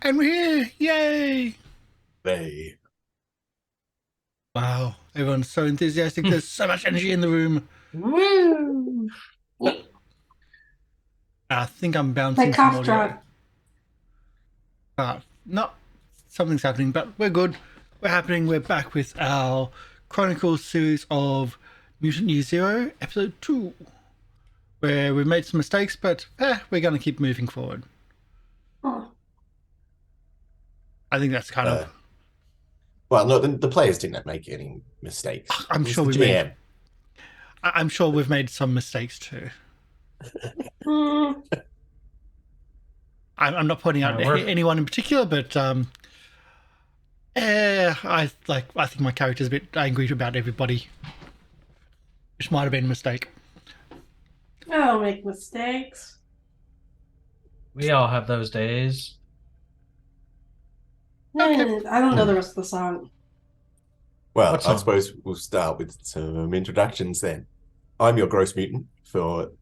And we're here! Yay! They. Wow, everyone's so enthusiastic. There's so much energy in the room. Woo! I think I'm My bouncing some cough audio. drop. No, something's happening, but we're good. We're happening. We're back with our Chronicles series of Mutant Year Zero, episode 2, where we've made some mistakes, but we're going to keep moving forward. Oh. I think that's kind of... Well, no, the players didn't make any mistakes. I'm sure the we GM. made... I'm sure we've made some mistakes too. I'm not pointing out anyone in particular, but I think my character's a bit angry about everybody, which might have been a mistake. I don't make mistakes. We all have those days. Okay. I don't know the rest of the song. Well, What I song? suppose we'll start with some introductions then. I'm your gross mutant for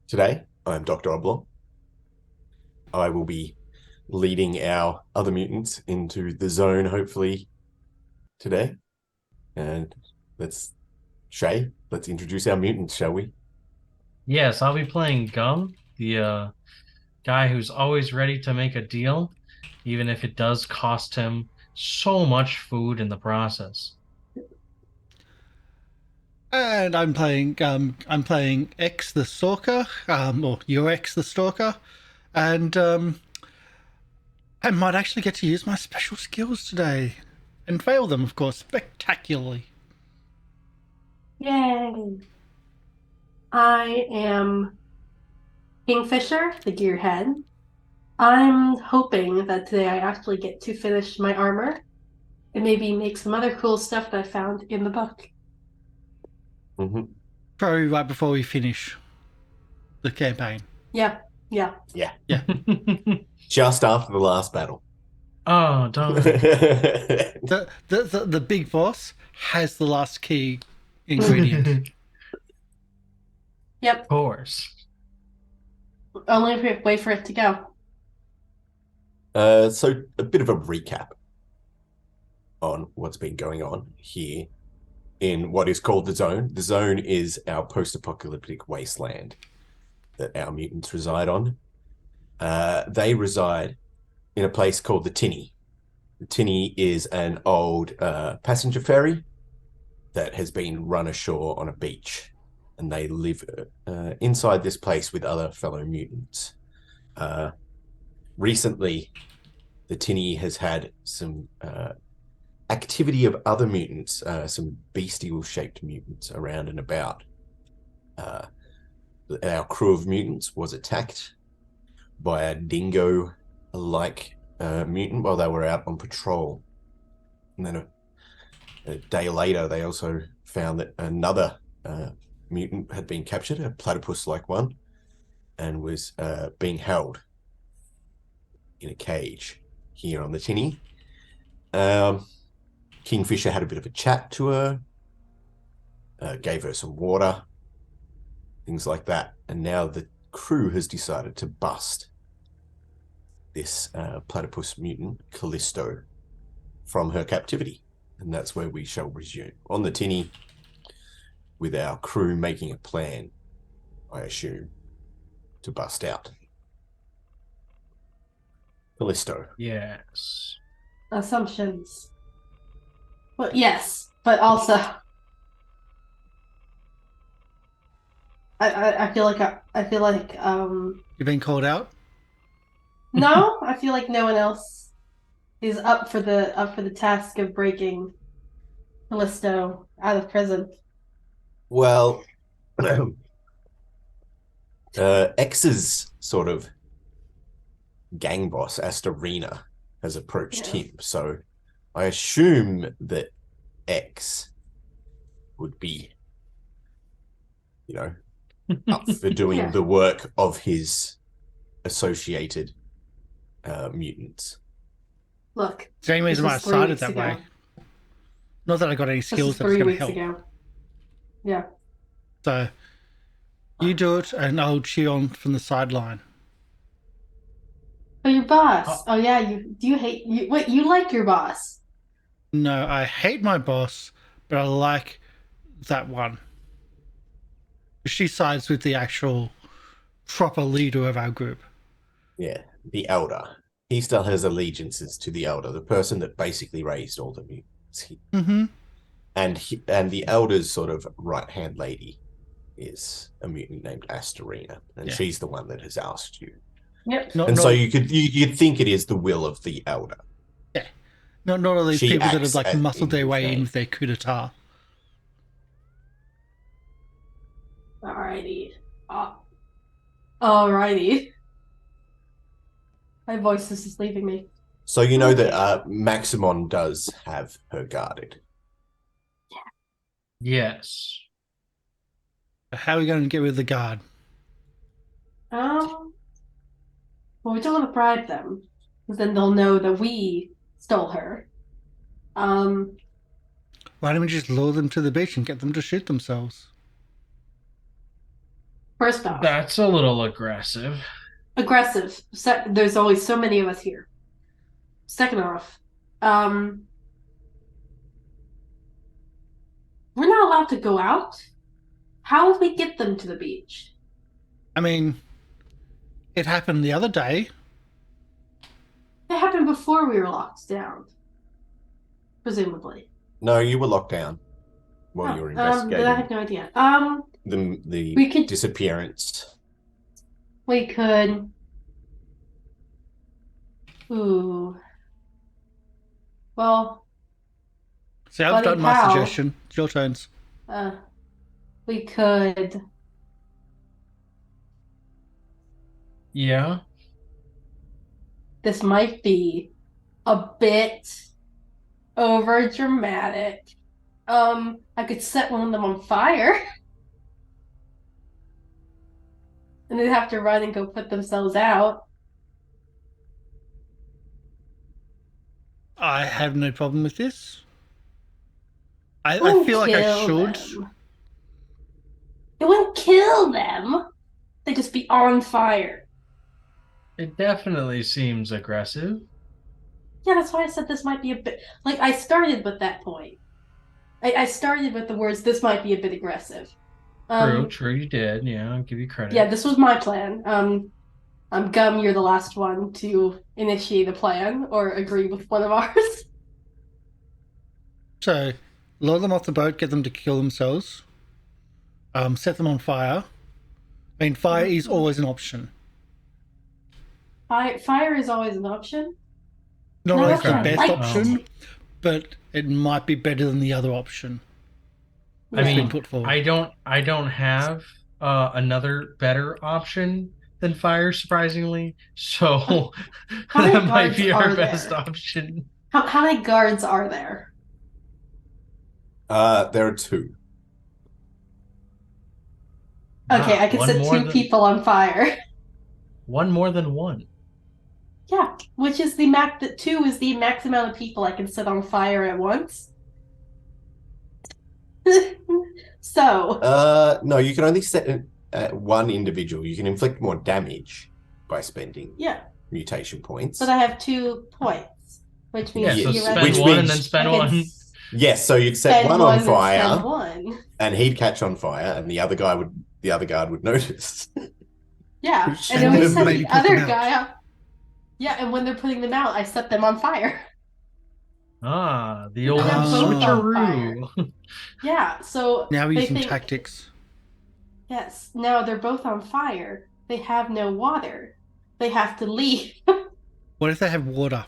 today. I'm Dr. Oblong. I will be leading our other mutants into the zone, hopefully, today. And let's introduce our mutants, shall we? Yes, I'll be playing Gum, the guy who's always ready to make a deal, even if it does cost him so much food in the process. And I'm playing X the Stalker, or your X the Stalker, and I might actually get to use my special skills today, and fail them, of course, spectacularly. Yay. I am Kingfisher, the gearhead. I'm hoping that today I actually get to finish my armor and maybe make some other cool stuff that I found in the book. Mm-hmm. Probably right before we finish the campaign. Yeah. Just after the last battle. Oh, don't. The big boss has the last key ingredient. Yep. Of course. Only if we wait for it to go. So a bit of a recap on what's been going on here in what is called the Zone. The Zone is our post-apocalyptic wasteland that our mutants reside on. They reside in a place called the Tinny. The Tinny is an old passenger ferry that has been run ashore on a beach, and they live inside this place with other fellow mutants. Recently, the Tinny has had some activity of other mutants, some bestial-shaped mutants around and about. Our crew of mutants was attacked by a dingo-like mutant while they were out on patrol. And then a day later, they also found that another mutant had been captured, a platypus-like one, and was being held in a cage here on the Tinny. Kingfisher had a bit of a chat to her, gave her some water, things like that. And now the crew has decided to bust this platypus mutant, Callisto, from her captivity. And that's where we shall resume. On the Tinny, with our crew making a plan, I assume, to bust out Callisto. Yes. Assumptions. Well, yes, but also I feel like You've been called out? no, I feel like no one else is up for the task of breaking Callisto out of prison. Well, X's sort of gang boss, Astarina, has approached him. So I assume that X would be, up for doing the work of his associated mutants. Look, Is there any reason why I this was 3 started weeks that ago. way? Not that I got any This skills was that's 3 going to weeks help. ago. Yeah. So you do it, and I'll cheer on from the sideline. Oh, your boss. Oh yeah, you hate you. Wait, you like your boss? No, I hate my boss, but I like that one. She sides with the actual proper leader of our group. Yeah, the Elder. He still has allegiances to the Elder, the person that basically raised all the mutants. Mm-hmm. And the Elder's sort of right-hand lady is a mutant named Asterina, and Yeah. she's the one that has asked you. Yep. So you'd think it is the will of the Elder. Yeah. Not all these She people that acts have like in muscled their his way in name. with their coup d'etat. Alrighty. Alrighty. My voice is just leaving me. So you know that Maximon does have her guarded. Yes. How are we going to get rid of the guard? Well, we don't want to bribe them, because then they'll know that we stole her. Why don't we just lure them to the beach and get them to shoot themselves? First off, That's a little aggressive. aggressive. There's always so many of us here. Second off, we're not allowed to go out. How would we get them to the beach? I mean, it happened the other day. It happened before we were locked down, presumably. No, you were locked down while you were investigating I have no idea. the we could- disappearance. We could. Ooh. Well, See, I've Bloody done my cow. suggestion. It's your turns. we could. Yeah. This might be a bit over dramatic. I could set one of them on fire. And they'd have to run and go put themselves out. I have no problem with this. I Wouldn't feel like I kill should. them. It wouldn't kill them. They'd just be on fire. It definitely seems aggressive. Yeah, that's why I said this might be a bit. Like, I started with that point. I started with the words, this might be a bit aggressive. True, you did. Yeah, I'll give you credit. Yeah, this was my plan. Gum, you're the last one to initiate a plan or agree with one of ours. So, lure them off the boat, get them to kill themselves. Set them on fire. I mean, fire is always an option. Fire is always an option. Not No, always that's the what I best like. option, but it might be better than the other option. I that's been mean, put forward. I don't have another better option than fire, surprisingly. So How many that might guards be our are best there? option. How many guards are there? There are two. Okay, Wow, I could one set more two than- people on fire. One more than one. Yeah, which is two is the max amount of people I can set on fire at once. So, No, you can only set one individual. You can inflict more damage by spending yeah, mutation points. but I have 2 points, which means Yeah, so Yes, spend which one and means- then spend I can one. Yes, so you'd set spend one one on and spend fire, one. and he'd catch on fire, and the other guard would notice. Yeah, Which and then we then set maybe the put them other out. guy up. Yeah, and when they're putting them out, I set them on fire. Ah, the old They're both on switcheroo. Yeah, so Now we're they using think, tactics. yes, now they're both on fire. They have no water. They have to leave. What if they have water?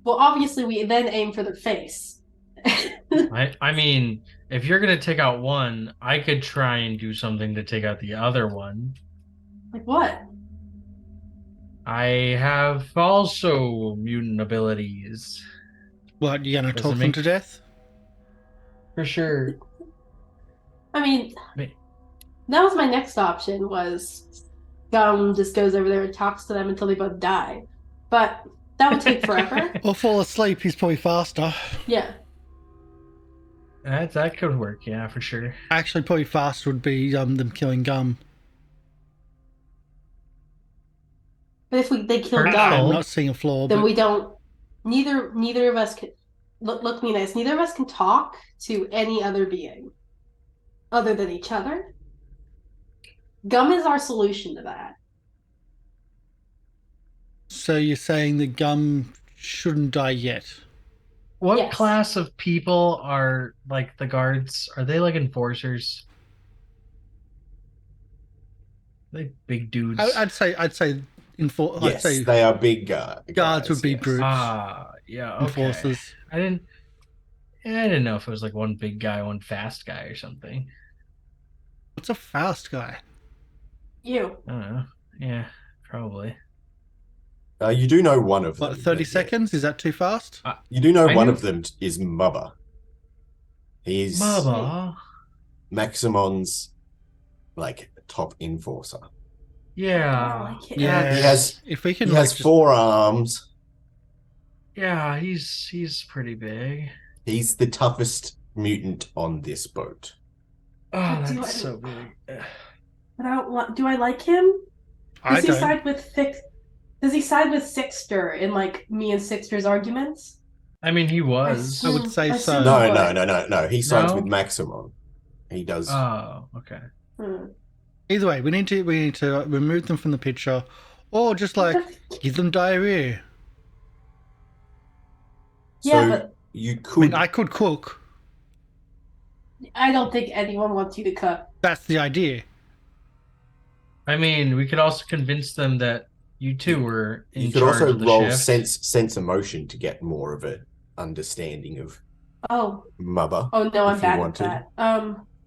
Well, obviously, we then aim for their face. I mean, if you're gonna take out one, I could try and do something to take out the other one. Like what? I have also mutant abilities. What, you gonna Does talk it them make- to death? For sure. I mean, Me- that was my next option. Was Gum just goes over there and talks to them until they both die, but that would take forever. Or fall asleep, he's probably faster. Yeah. That could work, yeah, for sure. Actually, probably faster would be them killing Gum. But if they kill Herschel. I'm Gum, not seeing a flaw, then but we don't. Neither of us can look me nice. Neither of us can talk to any other being other than each other. Gum is our solution to that. so you're saying the Gum shouldn't die yet? What Yes. class of people are like the guards? Are they like enforcers? Like big dudes. I'd say Yes, they are big guards guys, would be yes. brutes. Yeah, okay. Enforcers. I didn't know if it was like one big guy, one fast guy or something. What's a fast guy? You. I don't know. Yeah, probably. You do know one of them. What, 30 seconds? Is that too fast? You do know I one knew- of them is Mubba. He's Bubba. Maximon's like top enforcer. Yeah. like it. Yeah. He has If we can he like has just 4 arms. Yeah, he's pretty big. He's the toughest mutant on this boat. Oh, Do that's I- so big. But do I like him? I Does he don't. side with Does he side with Sixter in like me and Sixter's arguments? I mean, he was. I would say I so. assume No. He sides No? with Maximon. He does. Oh, okay. Either way, we need to remove them from the picture, or just like give them diarrhea. Yeah, so but you I could. mean, I could cook. I don't think anyone wants you to cook. That's the idea. I mean, we could also convince them that you two were in You could charge also of the roll shift. sense emotion to get more of an understanding of Oh, Mother. no, I'm If you bad at wanted.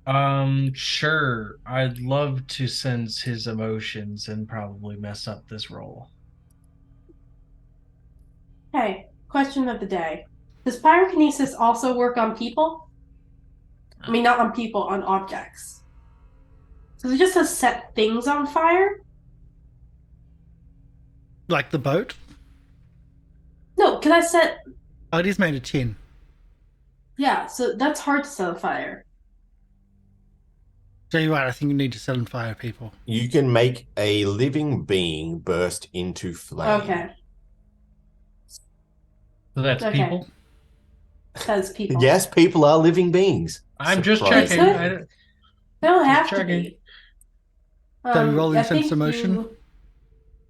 that. Sure. I'd love to sense his emotions and probably mess up this roll. Hey, question of the day: does pyrokinesis also work on people? I mean, not on people, on objects. So it just says set things on fire? Like the boat. No, can I set? Oh, it is made of tin. Yeah, so that's hard to set on fire. So you're right. I think you need to set on fire, people. You can make a living being burst into flame. Okay, So that's Okay. people? says people. Yes, people are living beings. I'm just Surprising. checking. Is They don't have Just to be. checking. So you rolling I sense think emotion?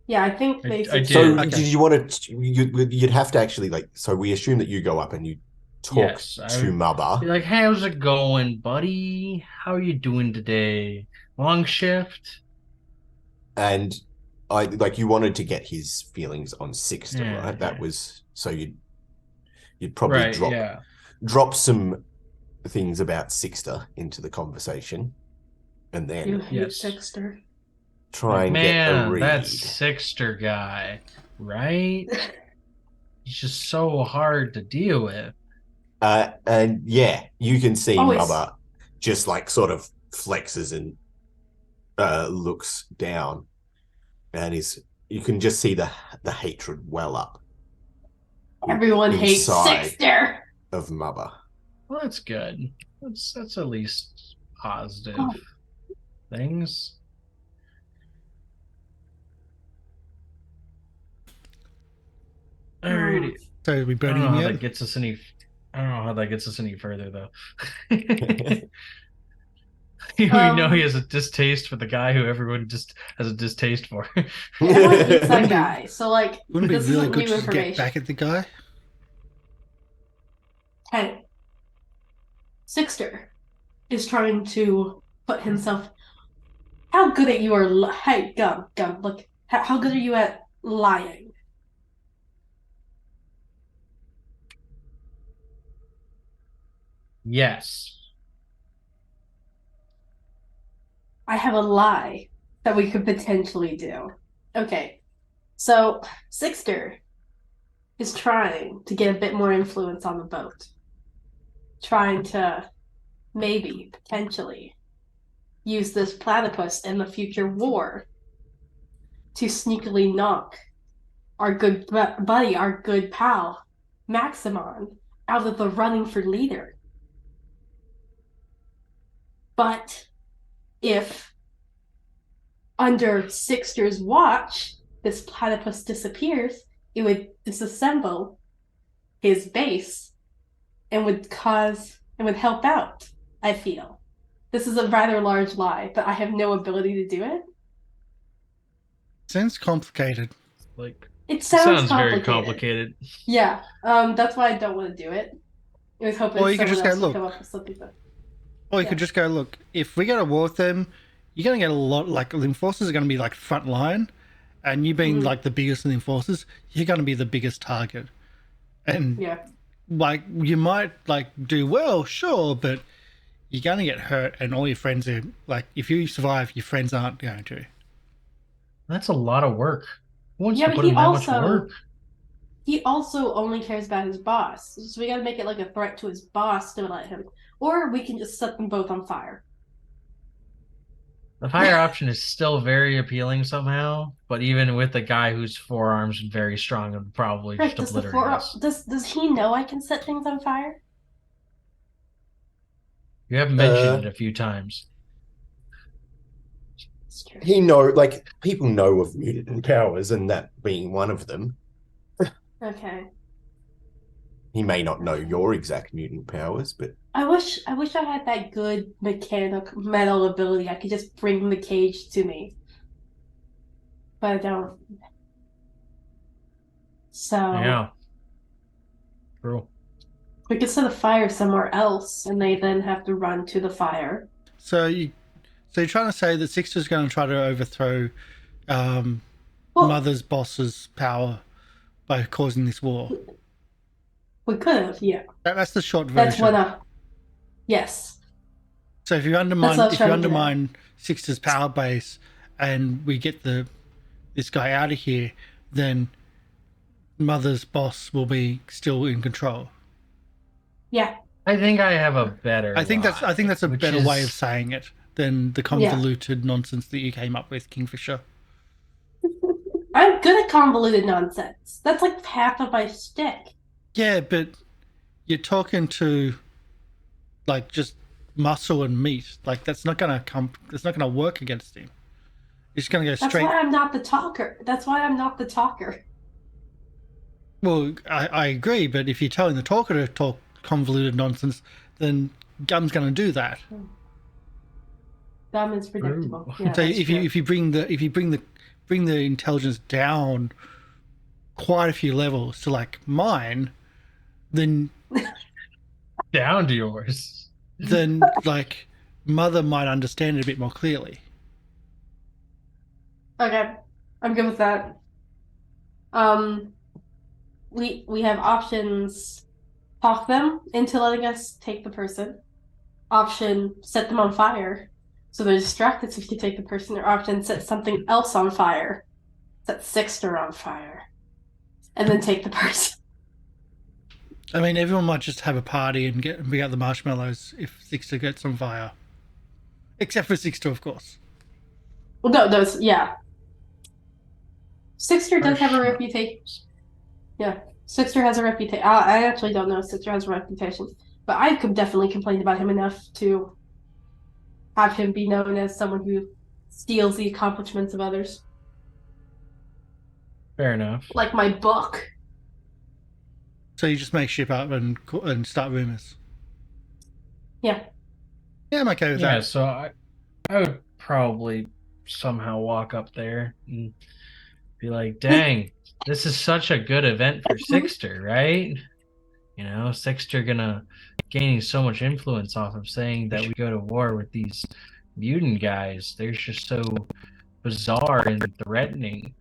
Yeah, I think I basically. did. So Okay. did you want to? You'd have to actually like. So we assume that you go up and you talk Yes, I to would- Mother. Be like, hey, how's it going, buddy? How you doing today? Long shift? And I like you wanted to get his feelings on Sixter, Yeah, right? That yeah. was so you'd probably Right, yeah. drop some things about Sixter into the conversation, and You then hate Yes. Sixter. try and Man, get a read. that Sixter guy, right? He's just so hard to deal with. And yeah, you can see Oh, it's- Mother just like sort of flexes and looks down, and you can just see the hatred well up Everyone hates Inside. Sixter. of Mother. Well, that's good. That's at least positive Oh. things. Alrighty. So are we I burning don't know him how yet? that gets us any. I don't know how that gets us any further, though. We know he has a distaste for the guy who everyone just has a distaste for. Everyone hates that Wouldn't be- guy. So like, Wouldn't it be this really isn't good new to just get information. back at the guy? Hey, Sixter is trying to put himself. How good at you are? Hey, Gum. Look, how good are you at lying? Yes. I have a lie that we could potentially do. Okay, so Sixter is trying to get a bit more influence on the boat. Trying to maybe, potentially, use this platypus in the future war to sneakily knock our good buddy, our good pal, Maximon, out of the running for leader. But if under Sixter's watch, this platypus disappears, it would disassemble his base and would help out, I feel. This is a rather large lie, but I have no ability to do it. Sounds complicated. Like, It sounds very complicated. Yeah, that's why I don't want to do it. I was hoping someone else would come up with something. Or you could just go, look, if we go to war with them, you're going to get a lot, like, the enforcers are going to be, like, front line, and you being, like, the biggest of the enforcers, you're going to be the biggest target. And, like, you might, like, do well, sure, but you're going to get hurt, and all your friends are, like, if you survive, your friends aren't going to. That's a lot of work. Who wants to but put in that much work? He also only cares about his boss, so we got to make it like a threat to his boss to let him. Or we can just set them both on fire. The fire option is still very appealing somehow, but even with a guy whose forearms are very strong, it would probably just obliterate us. Does he know I can set things on fire? You have mentioned it a few times. He like, people know of mutant powers, and that being one of them. Okay. He may not know your exact mutant powers, but I wish I had that good metal ability. I could just bring the cage to me, but I don't. So yeah, true. We could set a fire somewhere else, and they then have to run to the fire. So you're trying to say that Sixter's going to try to overthrow Mother's boss's power by causing this war? We could have, yeah. That's the short version. That's what yes. So if you undermine Sixter's power base and we get this guy out of here, then Mother's boss will be still in control. Yeah. I think I have a better I think that's a better way of saying it than the convoluted nonsense that you came up with, Kingfisher. I'm good at convoluted nonsense. That's like half of my shtick. Yeah, but you're talking to, like, just muscle and meat. Like, that's not gonna work against him. He's gonna go straight. That's why I'm not the talker. Well, I agree, but if you're telling the talker to talk convoluted nonsense, then Gum's gonna do that. Gum is predictable. Yeah, so if you bring the intelligence down quite a few levels to, like, mine, then down to yours, then, like, Mother might understand it a bit more clearly. Okay, I'm good with that. We have options: talk them into letting us take the person. Option: set them on fire so they're distracted so we can take the person. Or option: set something else on fire, set Sixter on fire, and then take the person. I mean, everyone might just have a party and bring out the marshmallows if Sixter gets on fire. Except for Sixter, of course. Well, no, yeah. Sixter does have a reputation. Yeah, Sixter has a reputation. I actually don't know if Sixter has a reputation, but I could definitely complain about him enough to have him be known as someone who steals the accomplishments of others. Fair enough. Like my book. So you just make shit up and start rumors. Yeah. Yeah, I'm okay with that. Yeah, so I would probably somehow walk up there and be like, dang, this is such a good event for Sixter, right? You know, Sixter gaining so much influence off of saying that we go to war with these mutant guys. They're just so bizarre and threatening.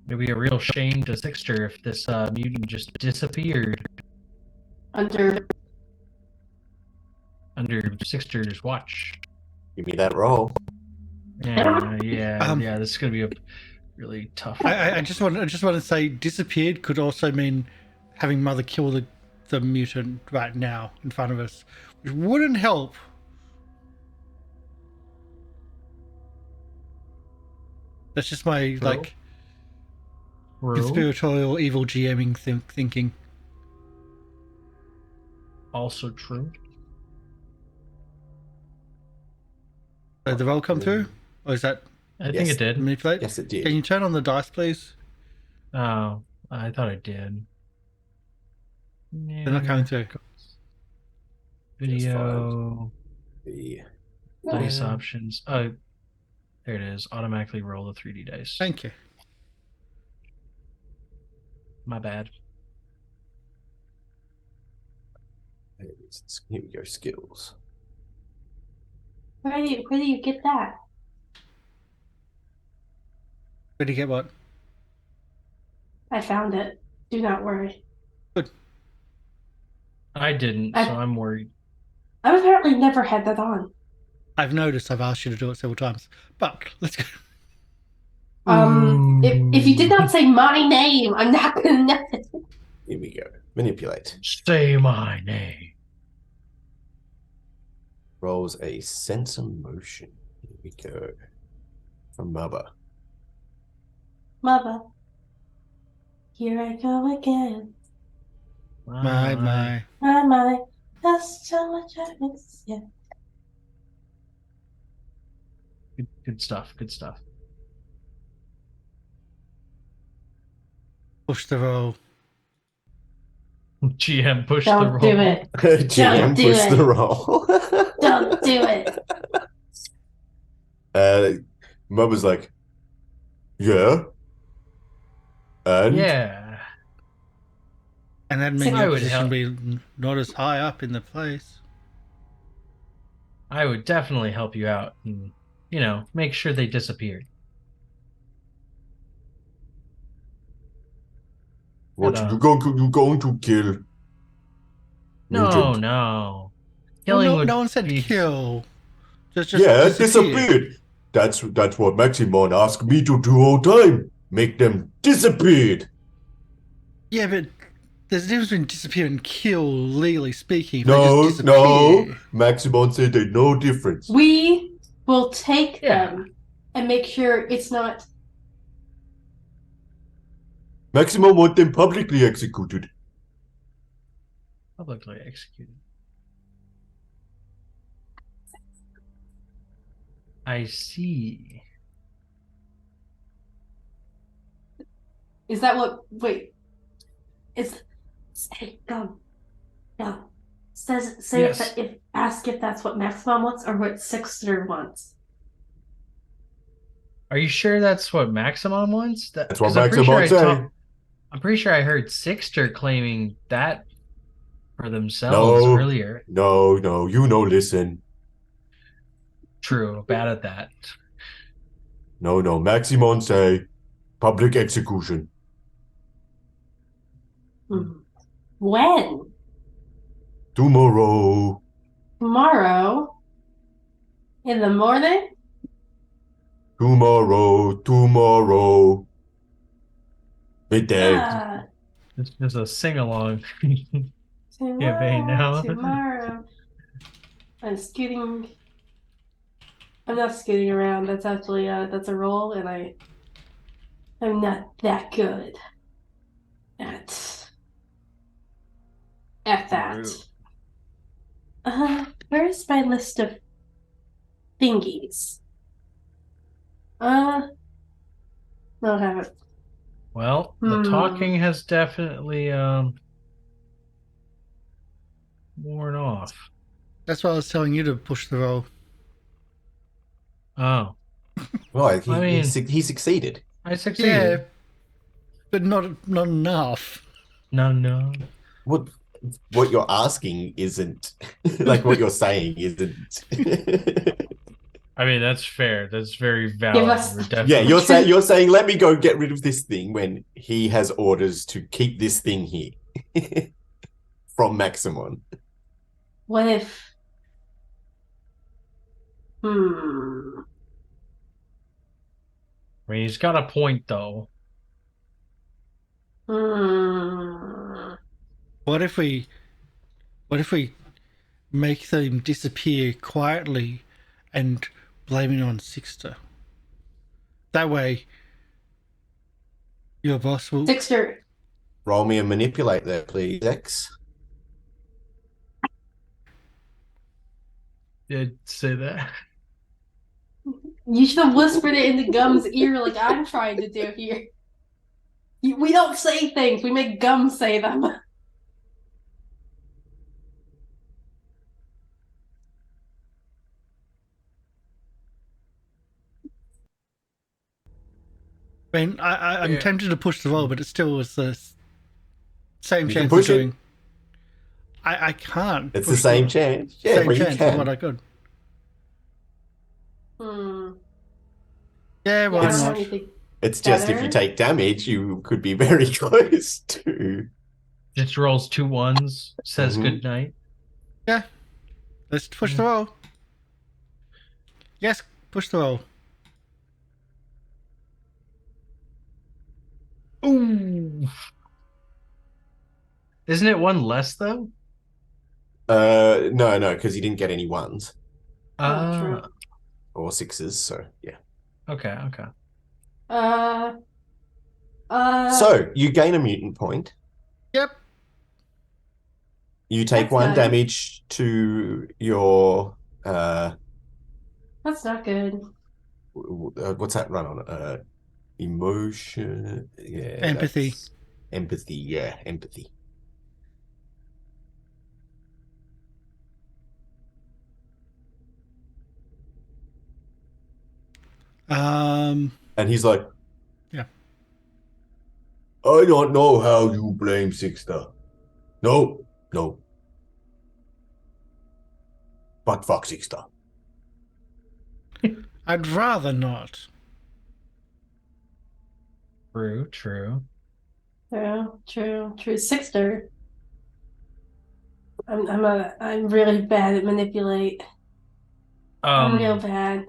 It'd be a real shame to Sixter if this mutant just disappeared Under Sixter's watch. give me that roll. Yeah. This is gonna be a really tough. I just want to say, disappeared could also mean having Mother kill the mutant right now in front of us, which wouldn't help. That's just my conspiratorial evil GMing thinking. Also true. Did the roll come through? Or is that I Yes. think it did. manipulate? Yes, it did. Can you turn on the dice, please? Oh, I thought it did. They're not coming through. Video, The dice options. Oh, there it is. Automatically roll the 3D dice. Thank you. My bad. Here we go. Skills. Where do you get that? Where do you get what? I found it. Do not worry. I didn't, so I'm worried. I've apparently never had that on. I've noticed I've asked you to do it several times. But let's go. If you did not say my name, I'm not gonna know it. Here we go. Manipulate. Say my name. Rolls a sense of motion. Here we go. From Mother. Mother, here I go again. My. My, that's so much I miss you. Good stuff. Good stuff. Push the roll. GM push Don't the roll. do it. GM do push it. the roll. Don't do it. Mother's like, yeah. And Yeah. And that'd So mean I your would position help. be not as high up in the place. I would definitely help you out and, make sure they disappear. what you going to kill? No, Mutant. no. Well, Killing would no one said be... kill. Just Yeah, disappear. disappeared. That's what Maximon asked me to do all time. Make them disappeared. Yeah, but there's a difference between disappear and kill, legally speaking. If they No, just disappear. Maximon said there's no difference. We will take Yeah. them and make sure it's not. Maximon want them publicly executed. publicly executed. I see. Is that what? Wait. Hey, go. No. Say Yes. ask if that's what Maximum wants or what Sixter wants. Are you sure that's what Maximum wants? That's what 'cause I'm pretty Maximon sure say. I'm pretty sure I heard Sixter claiming that for themselves No. earlier. No, listen. True, bad at that. No, Maximon say public execution. When? Tomorrow. Tomorrow? In the morning? Tomorrow. Midday. It's just a sing-along. Tomorrow, campaign now. tomorrow. I'm not scooting around. That's actually that's a roll, and I'm not that good at that. Where's my list of thingies? No, I haven't. Well, the talking has definitely worn off. That's why I was telling you to push the roll. Oh, Well, I he succeeded. I succeeded. Yeah, but not enough. No. What you're asking isn't like what you're saying isn't. I mean, that's fair. That's very valid. us- We're definitely... Yeah, you're saying let me go get rid of this thing when he has orders to keep this thing here from Maximon. What if? I mean, he's got a point, though. What if we make them disappear quietly and blame it on Sixter? That way, your boss will. Sixter. Roll me and manipulate there, please, X. Did say that. You should have whispered it into Gum's ear like I'm trying to do here. We don't say things, we make Gum say them. I mean, I'm tempted to push the roll, but it still was the same You can chance push of it. doing. I can't. It's the push same chance. Yeah, same well, you chance as what can. I could. Hmm. Yeah, why I don't not? have anything It's just if you better. take damage, you could be very close to. Just rolls 2 1s, says Mhm. good night. Yeah. Let's push the roll. Yes, push the roll. Ooh. Isn't it 1 less though? No, because you didn't get any ones Oh, true. or sixes, so yeah. Okay. Uh, So you gain a mutant point. Yep. You take That's 1 nice. damage to your that's not good. what's that run on? Emotion. Yeah. Empathy. that's- Empathy. Yeah, empathy. And he's like, Yeah. I don't know how you blame Sixter. No. But fuck Sixter. I'd rather not. True. True. Sixter. I'm really bad at manipulate. I'm real bad.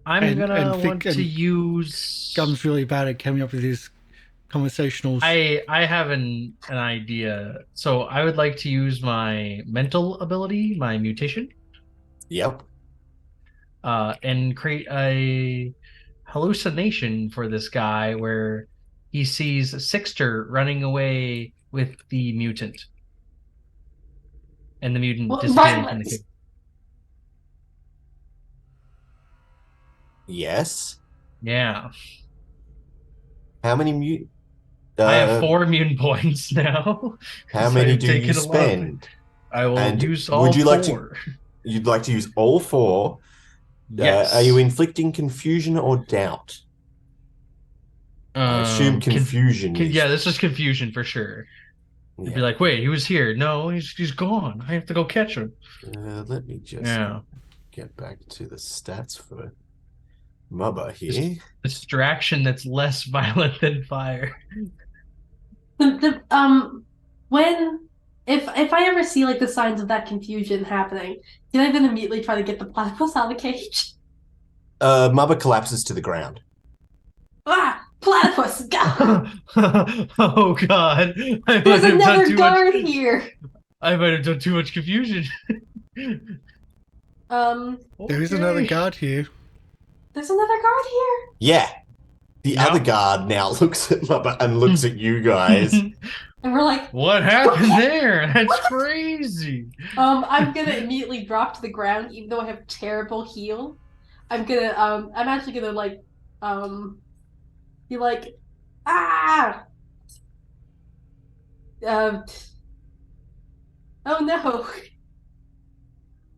I'm gonna and want to use. Gum's really bad at coming up with these conversationals. I have an idea. So I would like to use my mental ability, my mutation, Yep. and create a hallucination for this guy where he sees Sixter running away with the mutant, and the mutant Well, disappearing from the violence. cave. Yes. Yeah, How many mutant? I have 4 mutant points now. How 'cause many I've do you taken a lot of it. spend? I will And use all would you like to? 4. You'd like to use all 4. Yes. Are you inflicting confusion or doubt? I assume confusion is. Yeah, this is confusion for sure. You'd be like, wait, he was here. No, he's gone. I have to go catch him. Let me just get back to the stats for Mubba here. Distraction that's less violent than fire. When if I ever see like the signs of that confusion happening, can I then immediately try to get the platypus out of the cage? Mubba collapses to the ground. Ah, platypus! Go! Oh God! There's another guard here. I might have done too much confusion. There is another guard here. There's another guard here. Yeah. The other guard now looks at Mubba and looks at you guys. And we're like, what happened there? That's crazy. I'm gonna immediately drop to the ground, even though I have terrible heal. I'm actually gonna like, be like, ah! Oh no.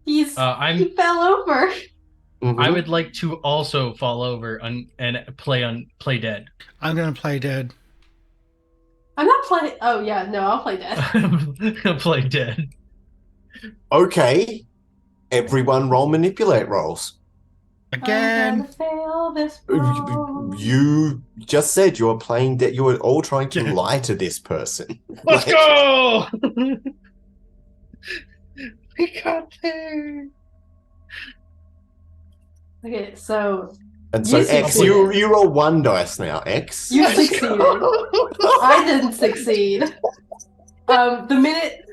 He fell over. Mm-hmm. I would like to also fall over and play dead. I'm gonna play dead. I'm not playing. Oh yeah, no, I'll play dead. Play dead. Okay. Everyone roll manipulate rolls. Again. I'm gonna fail this roll. You just said you were playing dead. You were all trying to lie to this person. Let's go! We got there. Okay, so. And so X, you roll 1 dice now, X. You succeeded. I didn't succeed. The minute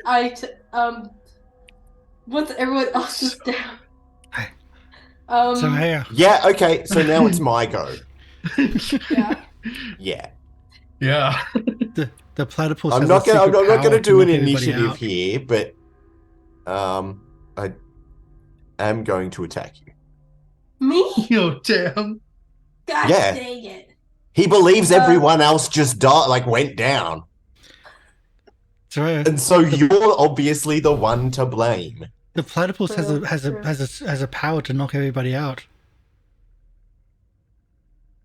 once everyone else is down. Zaraeea. Yeah, okay, so now it's my go. Yeah. Yeah. The platypus. I'm not gonna do an initiative here, but I am going to attack you. Me? Oh, damn. Gosh Yeah. dang it. He believes everyone else just died, like went down. Zaraeea, And so you're obviously the one to blame. the platypus True, has a power to knock everybody out.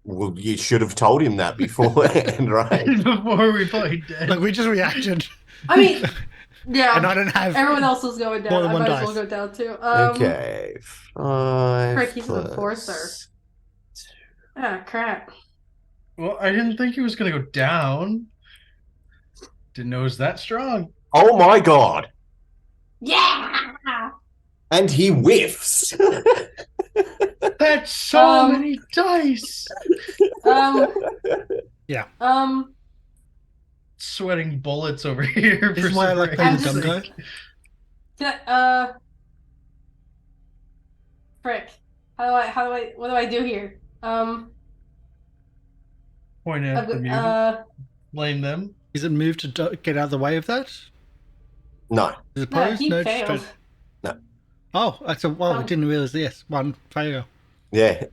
Well, you should have told him that beforehand, right? Before we played dead. Like we just reacted, I mean, yeah. and I don't have. Everyone else was going down. more than I one might as well dice. go down too. Okay. 5 Frick, he's an plus enforcer. Ah, crap. Well, I didn't think he was going to go down. Didn't know it was that strong. Oh my god. Yeah! And he whiffs. That's so Um, many dice. Yeah. Sweating bullets over here. This is for why I like playing the dumb Zaraea's guy. sake. Frick. What do I do here? Point at them. Blame them. Is it moved to get out of the way of that? No. Is it No, opposed? he just failed. straight- No. Oh, that's a. Well, I didn't realize. Yes, one failure. Yeah.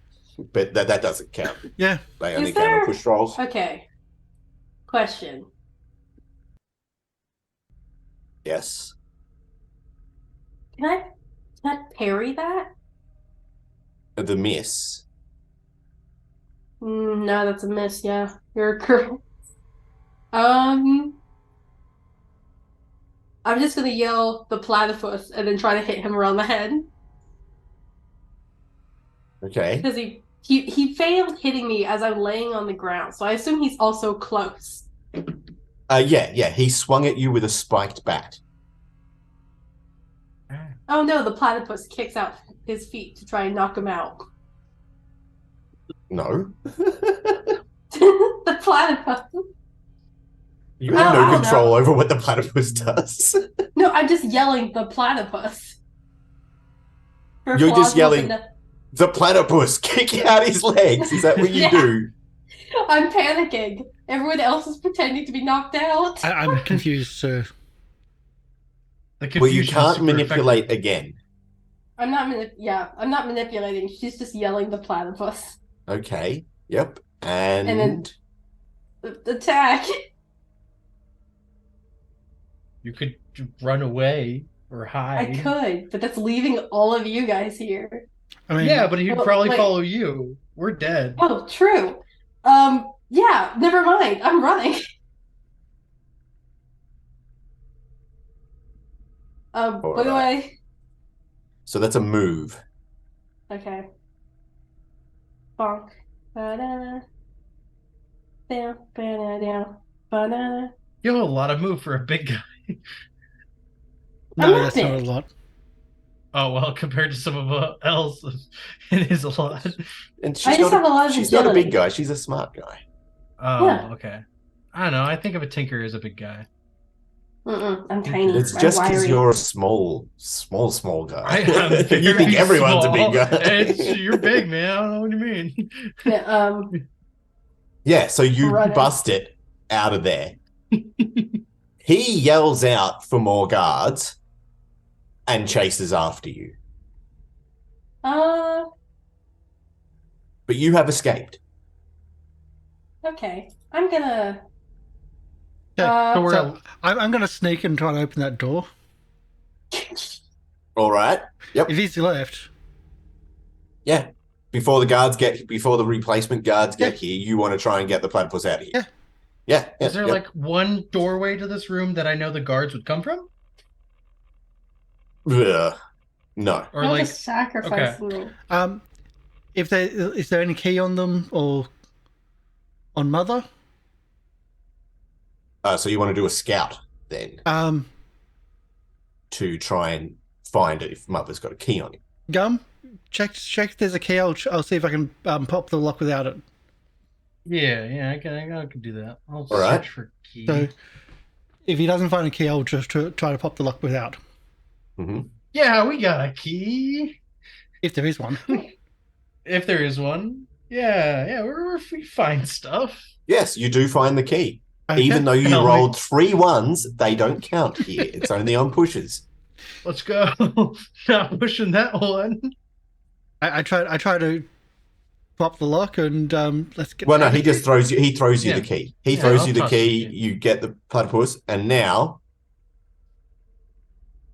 But that doesn't count. Yeah. They only Is count on there- push rolls. Okay. Question. Yes. Can I parry that? The miss. No, that's a miss, yeah. You're correct. I'm just gonna yell the platypus and then try to hit him around the head. Okay. Because he failed hitting me as I'm laying on the ground, so I assume he's also close. Yeah. He swung at you with a spiked bat. Oh no, the platypus kicks out his feet to try and knock him out. No. The platypus. You No, have I no don't control know. over what the platypus does. No, I'm just yelling the platypus. For You're just plausible yelling- enough- The platypus, kick out his legs. Is that what you Yeah. do? I'm panicking. Everyone else is pretending to be knocked out. I'm confused. So The Well, you confusion is can't super manipulate effective. again. I'm not manipulating. She's just yelling the platypus. Okay. Yep. And, And then- Attack. You could run away or I hide. could, but that's leaving all of you guys here. I mean, Yeah, but he'd Well, probably wait. follow you. We're dead. Oh, true. Yeah, never mind. I'm running. What do Alright. So that's a move. Okay. Bonk. Ba-da. Down, ba-da, down, ba-da. You have a lot of move for a big guy. no, I'm that's not not a big. lot. Oh, well, compared to some of else, it is a lot. And I just have a lot of she's not a big agility. guy. She's a smart guy. Oh, Yeah. okay. I don't know. I think of a tinker as a big guy. I'm tiny. It's I'm just because wiry. you're a small guy. I am you very think everyone's a big small. guy. You're big, man. I don't know what you mean. Yeah, Yeah, so you Running. bust it out of there. He yells out for more guards and chases after you. But you have escaped. okay. I'm gonna. Yeah, So we're so I'm going to sneak and try to open that door. All right. Yep. If he's left, Yeah. Before the replacement guards get here, you want to try and get the platypus out of here. Yeah. Yeah. Is there like one doorway to this room that I know the guards would come from? Ugh. No. Or That like, was sacrificing me. is there any key on them or on Mother? So you want to do a scout then to try and find it if Mother's got a key on it. Gum, check if there's a key. I'll see if I can pop the lock without it. yeah, I can do that. I'll All right. search for key. So if he doesn't find a key, I'll just try to pop the lock without, Mm-hmm. Yeah, we got a key. if there is one. If there is one. Yeah, we find stuff. Yes, you do find the key. Okay. Even though you Hell, rolled 3 1s, they don't count here. It's only on pushes. Let's go. Not pushing that one. I try to pop the lock and let's get. Well, no, out of he just here. throws you. He throws you Yeah. the key. He Yeah, throws I'll you the toss the key. key. You get the platypus, and now,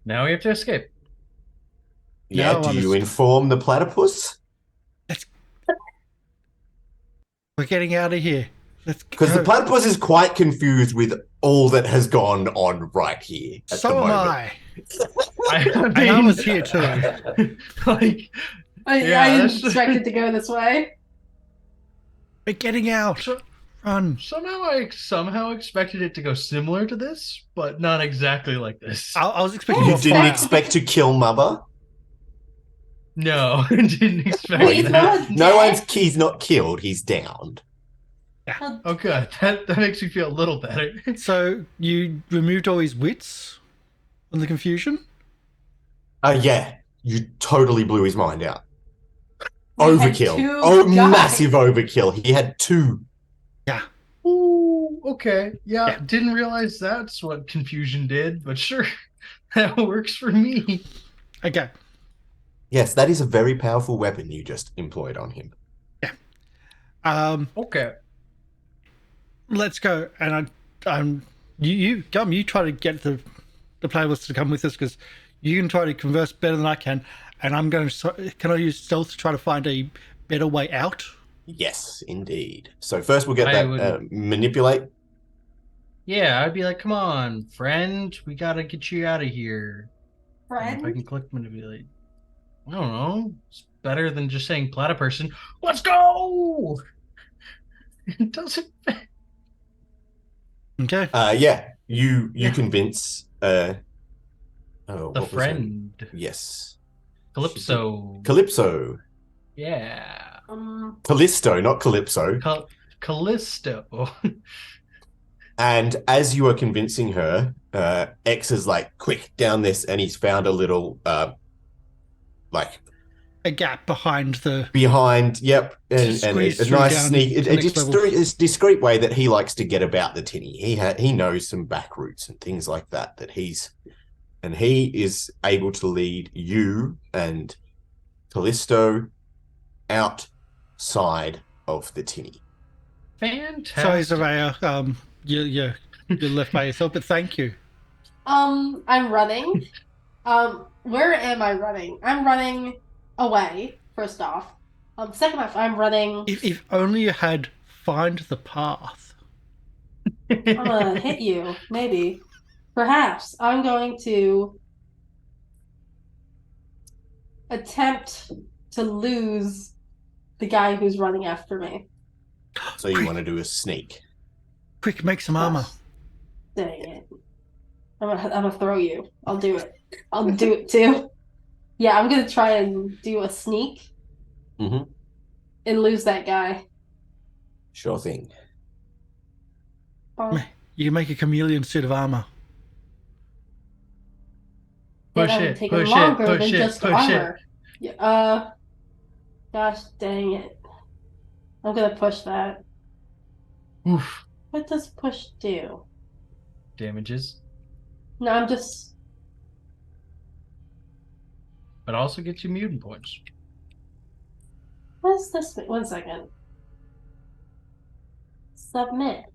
Now we have to escape. yeah, Now do I'm you inform the platypus? We're getting out of here. Let's Because the go. platypus is quite confused with all that has gone on right here at the So am moment. I. I And I mean, was here too. like, I Yeah, didn't that's- expect it to go this way. We're getting out. So- Run. somehow I somehow expected it to go similar to this, but not exactly like this. I was expecting You more didn't fire. expect to kill Mother? No, I didn't expect Wait, that. no. No one's. He's not killed. He's downed. Oh, good. That makes me feel a little better. So you removed all his wits on the confusion? Yeah, you totally blew his mind out. We had Overkill. two Oh, guys. massive overkill. He had two. Yeah. Ooh, okay. Yeah, Yeah. didn't realize that's what confusion did, but sure, that works for me. Okay. Yes, that is a very powerful weapon you just employed on him. Okay. Let's go. And you try to get the players to come with us because you can try to converse better than I can, and I'm going to. Can I use stealth to try to find a better way out? Yes, indeed. So first we'll get I that would- manipulate. Yeah, I'd be like, come on, friend, we gotta get you out of here. And if I Friend? can click manipulate. I don't know. It's better than just saying platyperson. Let's go! It doesn't. Okay. Yeah, you Yeah. convince The what was her- friend. Yes. Calypso. Calypso. Yeah. Callisto, not Calypso. Callisto. And as you are convincing her, X is like, quick, down this, and he's found a little like A gap behind the. behind, yep, and Squeeze a through nice down sneak, to the next level. it's discreet way that he likes to get about the Tinny. He knows some back routes and things like that he is able to lead you and Callisto outside of the Tinny. Fantastic. Sorry, Zaraeea. You're left by yourself, but thank you. I'm running. Where am I running? I'm running away, first off. Second off, I'm running. If only you had find the path. I'm gonna hit you, maybe. Perhaps. I'm going to attempt to lose the guy who's running after me. So you want to do a sneak. Quick, make some armor. Dang it. I'm gonna throw you. I'll do it. I'll do it too. Yeah, I'm gonna try and do a sneak Mhm. and lose that guy. Sure thing. Oh, You can make a chameleon suit of armor. yeah, Push that would it, take push it, longer push than it, just push it. armor. Yeah, gosh dang it. I'm gonna push that. Oof. What does push do? Damages. No, I'm just. But also gets you mutant points. What is this? One second. Submit.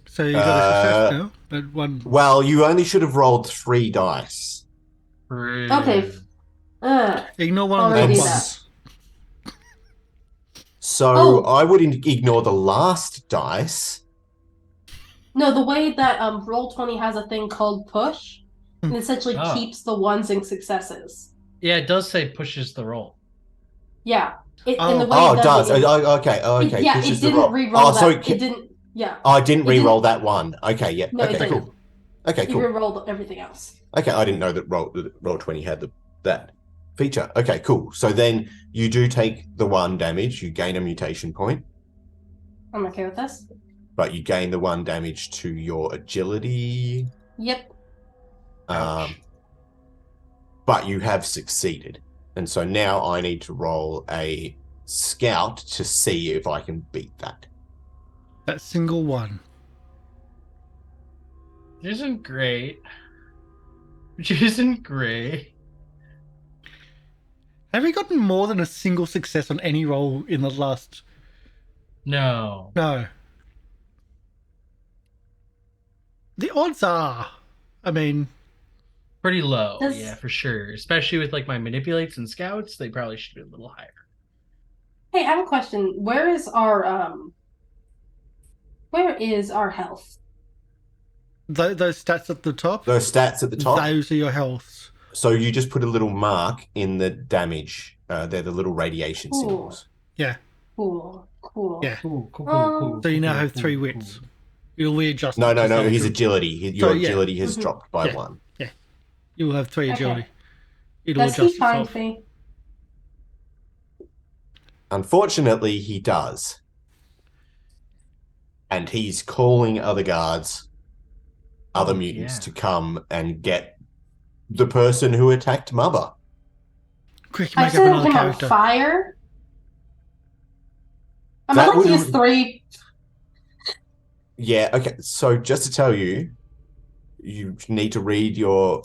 So you got a success now, but one. Well, you only should have rolled 3 dice. Okay. Ignore one of the Already top that. ones. So Oh. I would ignore the last dice. No, the way that Roll20 has a thing called push, and essentially Oh. keeps the ones and successes. Yeah, it does say pushes the roll. Yeah. In Oh. the way Oh, it it does. it, Okay. yeah, pushes it the didn't roll. re-roll Oh, that. so It didn't. Yeah. I didn't it re-roll didn't- that one. Okay, yeah. No, it okay, didn't. cool. Okay, He cool. re-rolled everything else. Okay, I didn't know that Roll20 had that feature. Okay, cool. So then you do take the 1 damage. You gain a mutation point, I'm okay with this. but you gain the 1 damage to your agility. Yep. Ouch. But you have succeeded. And so now I need to roll a scout to see if I can beat that. That single one. Which isn't great. Which isn't great. Have you gotten more than a single success on any roll in the last? No. No. The odds are, I mean, Pretty low, Does- yeah, for sure. Especially with like my manipulates and scouts, they probably should be a little higher. Hey, I have a question. Where is our health? those stats at the top. Those stats at the top. Those are your healths. So you just put a little mark in the damage. They're the little radiation Ooh. symbols. Yeah. Cool. Yeah. Cool. So you now have 3 wits. You'll readjust. No. yourself His to- agility. Your agility has Mhm. dropped by Yeah. 1. You will have 3 Okay. agility. It'll Does adjust he find itself. me? Unfortunately, he does. And he's calling other guards, other mutants, to come and get the person who attacked Mother. Quick, I make up set another him on character. fire. I'm That gonna use would've- 3. Yeah, okay. So just to tell you, you need to read your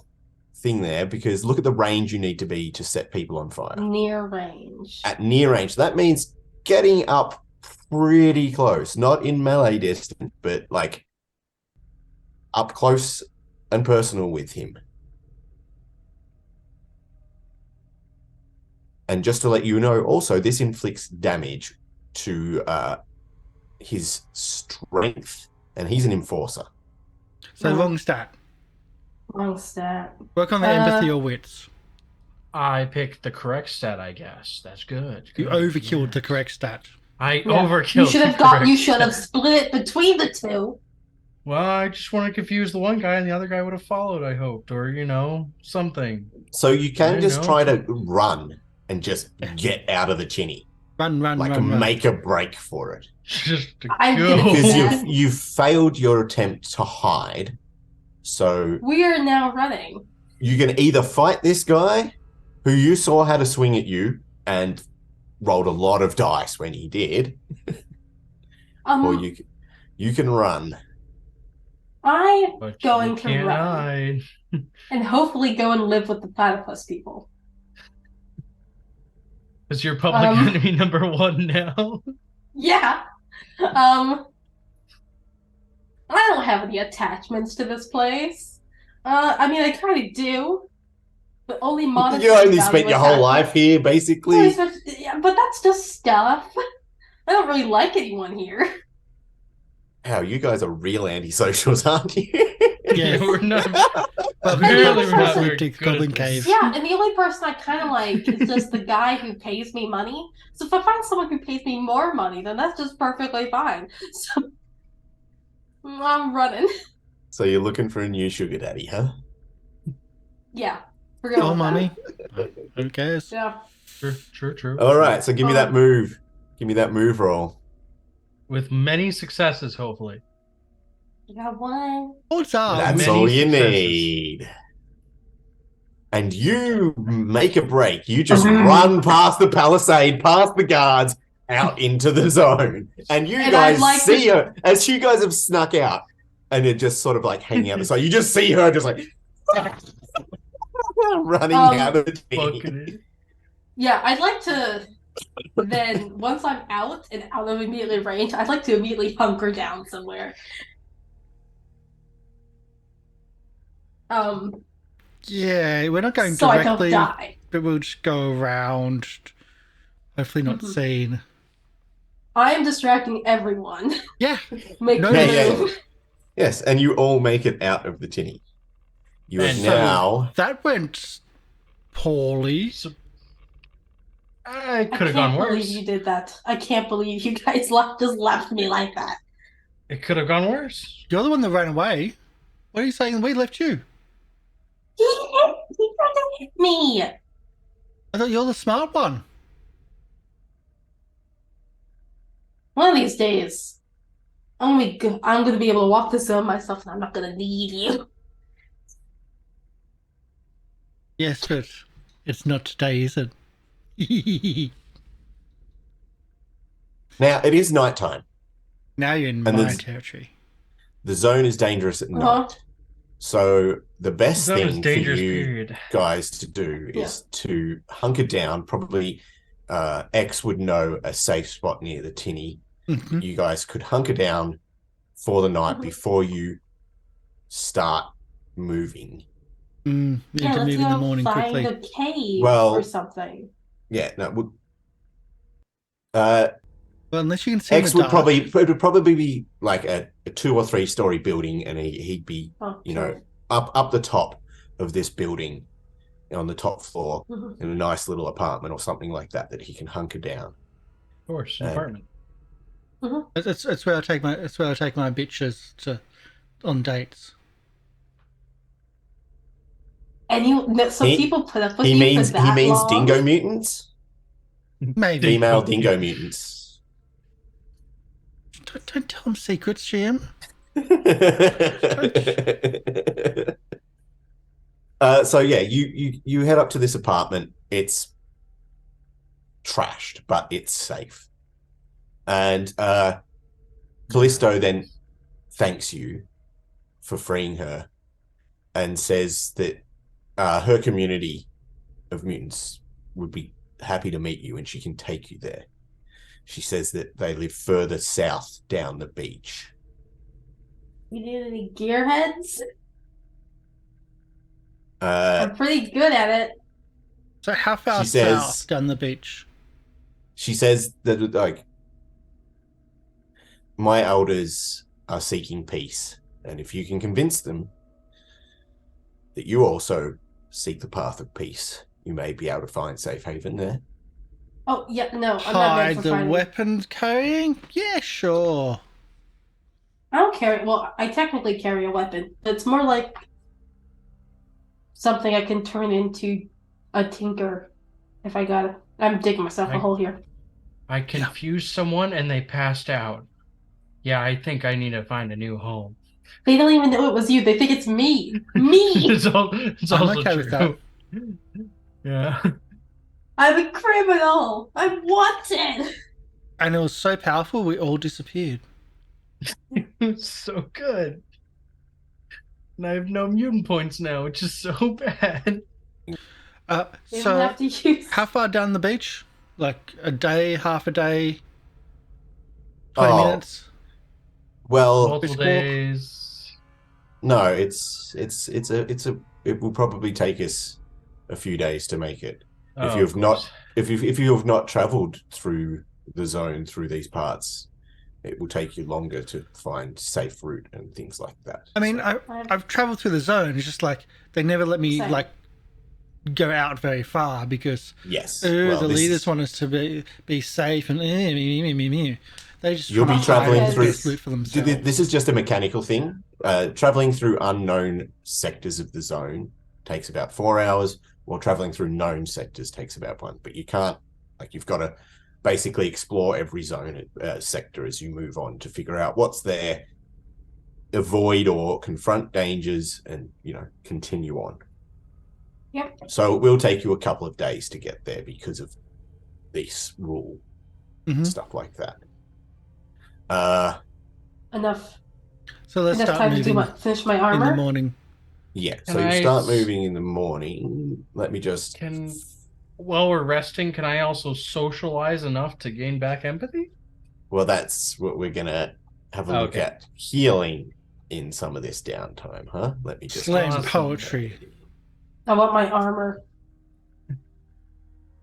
thing there, because look at the range you need to be to set people on fire. Near range. At near range. That means getting up pretty close. Not in melee distance, but like up close and personal with him. And just to let you know, also, this inflicts damage to his strength, and he's an enforcer. So Oh. wrong stat. Wrong stat. Work on the empathy or wits. I picked the correct stat, I guess. That's good. You Good, overkilled the yes. correct stat. I Yeah. overkilled. You should the have got. correct You should have stat. split it between the 2. Well, I just want to confuse the one guy, and the other guy would have followed. I hoped, or something. So you can I just know. try to run and just get out of the chinny. Run, Like run. make a break for it. Just to I'm go. gonna do Because that. you've failed your attempt to hide. So We are now running. you can either fight this guy who you saw had a swing at you and rolled a lot of dice when he did, or you can run. I'm But going you to can't run hide. and hopefully go and live with the platypus people. Because you're public enemy number 1 now. Yeah. I don't have any attachments to this place. I mean, I kind of do, but only monetary. You only value spent your whole attachments. life here, basically. Yeah, but that's just stuff. I don't really like anyone here. How you guys are real antisocials, aren't you? Yeah. We're not. But Apparently we're we're not not very Arctic good at Goblin this. Cave. Yeah, and the only person I kind of like is just the guy who pays me money. So if I find someone who pays me more money, then that's just perfectly fine. So I'm running. So you're looking for a new sugar daddy, huh? Yeah. We're going Oh, with that. mommy. Who cares? Yeah. True. All right, so give me that move. Give me that move roll. With many successes, hopefully. You got 1. Odds are. That's many all you successes. need. And you make a break. You just run past the palisade, past the guards, out into the zone. And you And guys I'd like see to- her as you guys have snuck out. And you're just sort of like hanging out the side. You just see her just like running out of the team. Fucking it. Yeah, I'd like to then, once I'm out and out of immediately range, I'd like to immediately hunker down somewhere. Yeah, we're not going So I don't directly, die. but we'll just go around. Hopefully not Mhm. seen. I am distracting everyone. Yeah. Make No, the yeah. move. Yes, and you all make it out of the tinny. You have And now. That went poorly. So, it I could have can't gone believe worse. you did that. I can't believe you guys just left me like that. It could have gone worse. You're the one that ran away. What are you saying? We left you. He hit me. I thought you're the smart one. One of these days, I'm gonna be able to walk this zone myself, and I'm not gonna need you. Yes, but it's not today, is it? Now, it is nighttime. Now you're in And my there's- territory. The zone is dangerous at Uh-huh. night. So the best It's not his thing for dangerous you period. guys to do is to hunker down. Probably X would know a safe spot near the Tinny. Mhm. You guys could hunker down for the night before you start moving. Need Yeah, to let's move in the go morning find quickly. a cave Well- or something. Yeah, no. Well, unless you can see in X the would dark. probably it would probably be like a 2 or 3 story building, and he'd be Oh, you true. know up the top of this building on the top floor Mhm. in a nice little apartment or something like that he can hunker down. Of course, an And- apartment. It's where I take my bitches on dates. And people put up with He you means for that long? dingo mutants, Maybe. female dingo mutants. Don't tell them secrets, GM. So yeah, you head up to this apartment. It's trashed, but it's safe. And Callisto then thanks you for freeing her and says that her community of mutants would be happy to meet you and she can take you there. She says that they live further south down the beach. You need any gearheads? Uh, I'm pretty good at it. So how far She says- south down the beach? she says that like my elders are seeking peace, and if you can convince them that you also seek the path of peace, you may be able to find safe haven there. Oh, yeah, no, I'm not meant Hide for the finding. weapon carrying? Yeah, sure. I don't carry. Well, I technically carry a weapon, but it's more like something I can turn into a tinker if I got it. I'm digging myself a hole here. I confused someone and they passed out. Yeah, I think I need to find a new home. They don't even know it was you. They think it's me. Me! It's I'm also okay true. with that. Yeah. I'm a criminal. I'm wanted. And it was so powerful, we all disappeared. It's so good. And I have no mutant points now, which is so bad. They don't So, have to use. how far down the beach? Like a day, half a day, 20 Oh. minutes? Well, Multiple walk. days. no, it will probably take us a few days to make it. If Oh, you've of not course. if you have not traveled through the zone through these parts, it will take you longer to find safe route and things like that. I mean, So- I've traveled through the zone. It's just like they never let me Same. like go out very far because yes, the this leaders is- want us to be safe and they just You'll try be to traveling hide the through. best loot for themselves. This is just a mechanical thing. Traveling through unknown sectors of the zone takes about 4 hours, while traveling through known sectors takes about 1. But you can't, like, you've got to basically explore every zone sector as you move on to figure out what's there, avoid or confront dangers, and continue on. Yep. So it will take you a couple of days to get there because of this rule, Mhm. stuff like that. Enough. So let's Enough start time to do moving finish my in the armor. morning. Yeah, Can so you I start s- moving in the morning. Let me just. While we're resting, can I also socialize enough to gain back empathy? Well, that's what we're gonna have a look Okay. at. Healing in some of this downtime, huh? Let me just. Slam Awesome. poetry. I want my armor.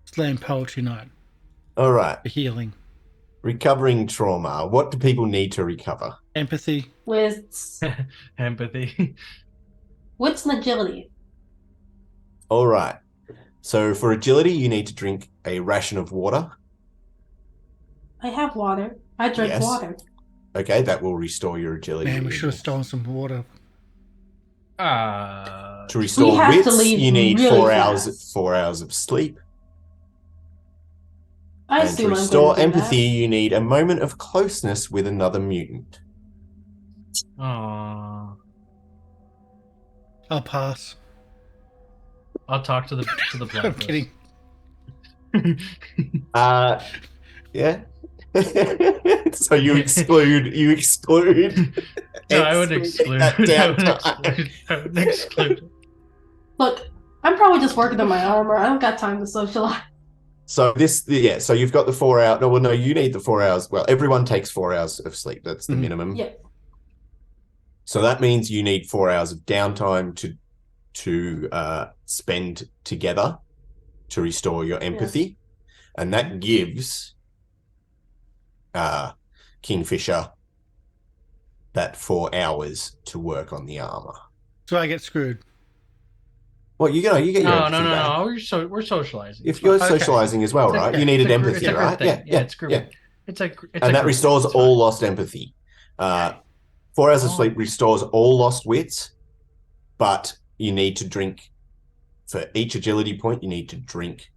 Slam poetry night All right, for healing. recovering trauma. What do people need to recover? Empathy. With Empathy. wits and agility. All right. So for agility, you need to drink a ration of water. I have water. I drink Yes. water. Okay, that will restore your agility. Man, we should have stolen some water. To restore have to wits, leave you need really 4 fast. hours. 4 hours of sleep. I And to assume I'm restore going to do empathy, you need a moment of closeness with another mutant. Aww. I'll pass. I'll talk to the I'm blacklist. kidding. Yeah. So you exclude. No, I would Hence, exclude. that I would downtime. exclude. I would exclude. Look, I'm probably just working on my armor. I don't got time to socialize. So so you've got the 4 hour. No, well, no, you need the 4 hours. Well, everyone takes 4 hours of sleep. That's the Mhm. minimum. Yeah. So that means you need 4 hours of downtime to spend together to restore your empathy, and that gives Kingfisher that 4 hours to work on the armor. So I get screwed. Well, you get your No, empathy back. we're socializing. If It's you're fine. Okay. socializing as well, It's right? okay. You needed It's a empathy, group right? thing. Yeah, It's group. yeah. It's a And that group restores thing. It's all fine. lost empathy. 4 hours of Oh. sleep restores all lost wits, but you need to drink for each agility point. You need to drink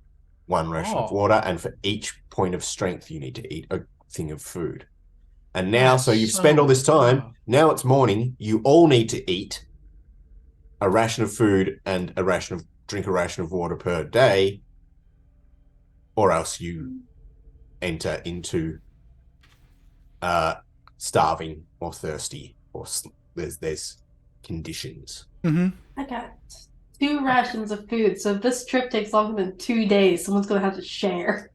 1 ration of Oh. water, and for each point of strength, you need to eat a thing of food. And now, so you've spent all this time. Now it's morning. You all need to eat a ration of food and drink a ration of water per day, or else you enter into starving or thirsty, or there's conditions. Mm-hmm. I got 2 rations of food, so if this trip takes longer than 2 days, someone's gonna have to share.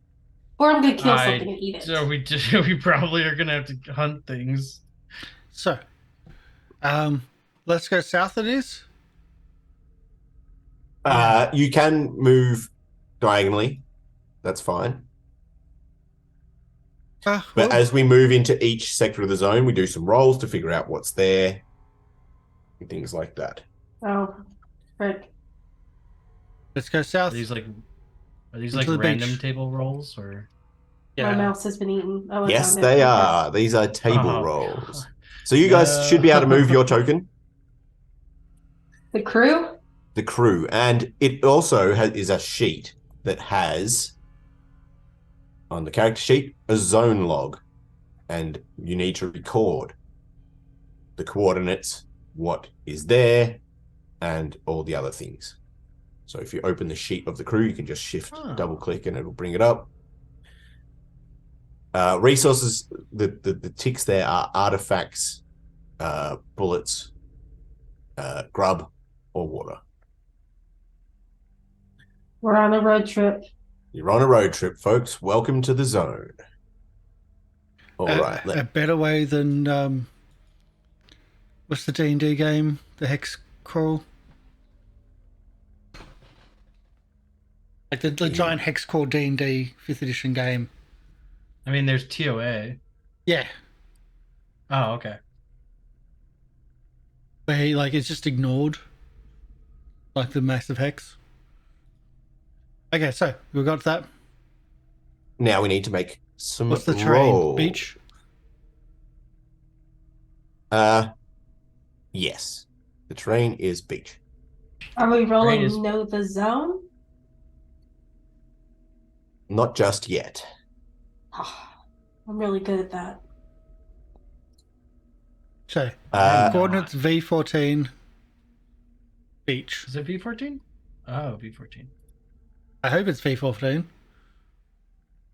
Or I'm gonna kill something and eat it. So we probably are gonna have to hunt things. So, let's go south. It is. You can move diagonally. That's fine. But Well, as we move into each sector of the zone, we do some rolls to figure out what's there and things like that. Oh, frick. let's go Are south. these like Into the random beach. table rolls or? My mouse has been eaten. Oh, it's Yes, on there. they Okay. are. These are table Oh. rolls. So you guys should be able to move your token, The crew? the crew, and it also is a sheet that has, on the character sheet, a zone log, and you need to record the coordinates, what is there, and all the other things. So if you open the sheet of the crew, you can just shift, double click, and it'll bring it up. Resources, the ticks there are artifacts, bullets, grub, or water. We're on a road trip. You're on a road trip, folks. Welcome to the zone. All right. A better way than what's the D&D game? The Hex Crawl. Like the giant Hex Crawl D&D 5th edition game. I mean, there's TOA. Yeah, Oh, okay. where he, like, it's just ignored, like the massive hex. Okay, so we got that. Now we need to make some What's the terrain? rolls. Beach. Yes. The terrain is beach. Are we rolling Terrain is- know the zone? Not just yet. I'm really good at that. So Uh, coordinates V14. Beach. Is it V14? Oh, V14. I hope it's V14.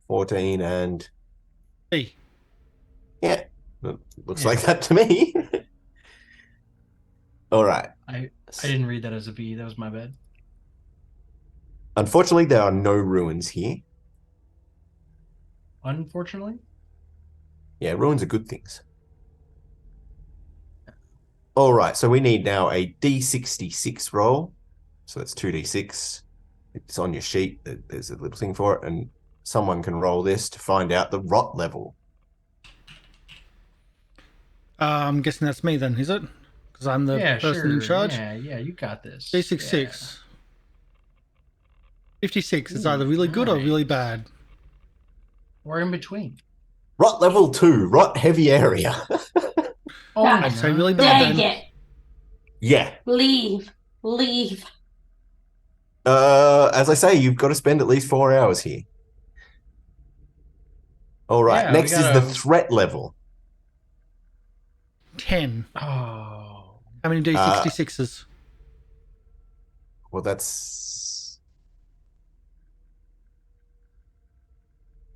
14 and B. yeah, looks like that to me. All right. I didn't read that as a V. That was my bad. Unfortunately, there are no ruins here. Unfortunately. Yeah, ruins are good things. All right, so we need now a D66 roll. So that's 2D6. It's on your sheet. There's a little thing for it, and someone can roll this to find out the rot level. I'm guessing that's me then, is it? Because I'm the person in charge. Yeah, you got this. D66. 56 is either really good or really bad. Or in between. Rot level 2, rot heavy area. Oh, Yeah. I'd say really bad Dang then. it! Yeah. Leave. As I say, you've got to spend at least 4 hours here. All right, Yeah, next we is gotta- the threat level. 10. Oh. How many D66s? Well, that's...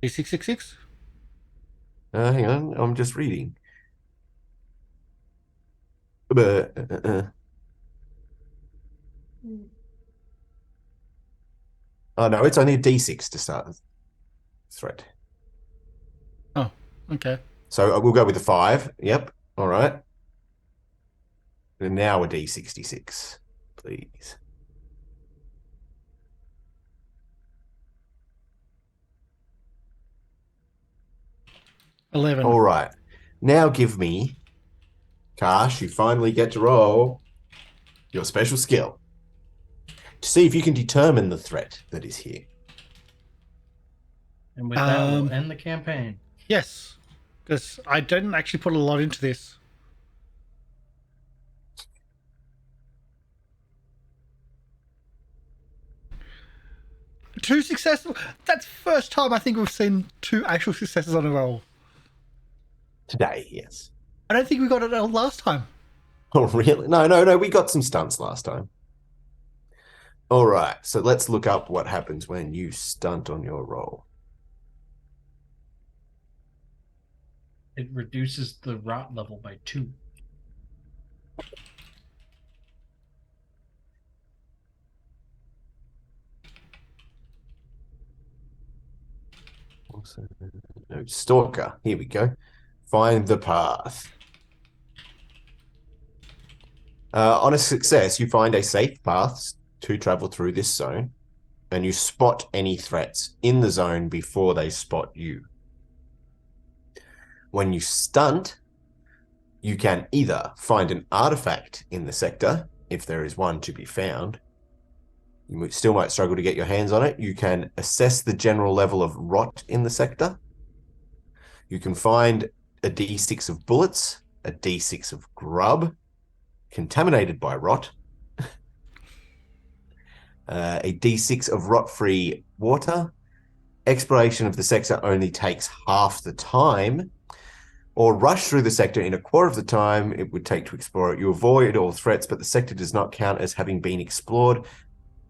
D666? hang on, I'm just reading. Oh no, it's only a D6 to start the threat. Oh, okay. So we'll go with the 5. Yep. All right. And now a D66, please. $11. All right. Now give me, Karsh, you finally get to roll your special skill to see if you can determine the threat that is here. And with that, we'll end the campaign. Yes, because I didn't actually put a lot into this. Two successes. That's the first time I think we've seen 2 actual successes on a roll. Today, yes. I don't think we got it last time. Oh, really? No. We got some stunts last time. All right. So let's look up what happens when you stunt on your roll. It reduces the rot level by 2. No, Stalker. Here we go. Find the path. On a success, you find a safe path to travel through this zone, and you spot any threats in the zone before they spot you. When you stunt, you can either find an artifact in the sector, if there is one to be found. You still might struggle to get your hands on it. You can assess the general level of rot in the sector. You can find a D6 of bullets, a D6 of grub, contaminated by rot, a D6 of rot-free water. Exploration of the sector only takes half the time, or rush through the sector in a quarter of the time it would take to explore it. You avoid all threats, but the sector does not count as having been explored,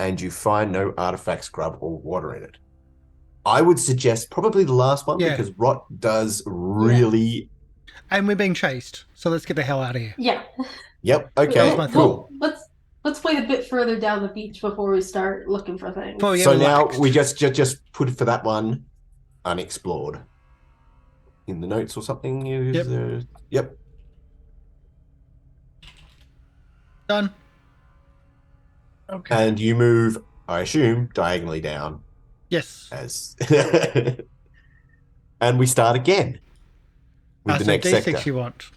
and you find no artifacts, grub, or water in it. I would suggest probably the last one, because rot does really... And we're being chased, so let's get the hell out of here. Yeah. Yep, okay, cool. Let's wait a bit further down the beach before we start looking for things. So now we just put it for that one unexplored in the notes or something. Yep. Done. Okay. And you move, I assume, diagonally down. Yes. And we start again with the next D6 sector. you want?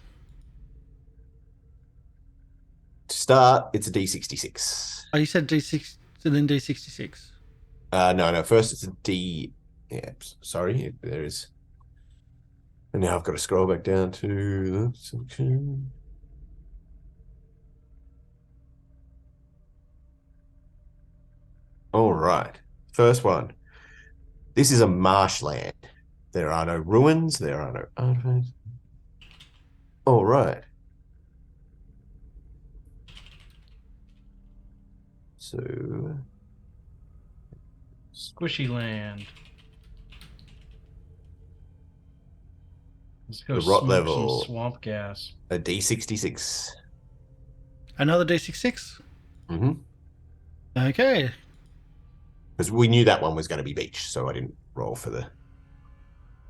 To start, it's a D66. Oh, you said D6 and then D66. No. First, it's a D. Yeah, sorry. There is. And now I've got to scroll back down to the section. All right. First one. This is a marshland. There are no ruins. There are no artifacts. All right. So, Squishy land. Let's go the rot smoke level. some swamp gas. A D66. Another D66? Mm-hmm. Okay. Because we knew that one was going to be beach, so I didn't roll for the...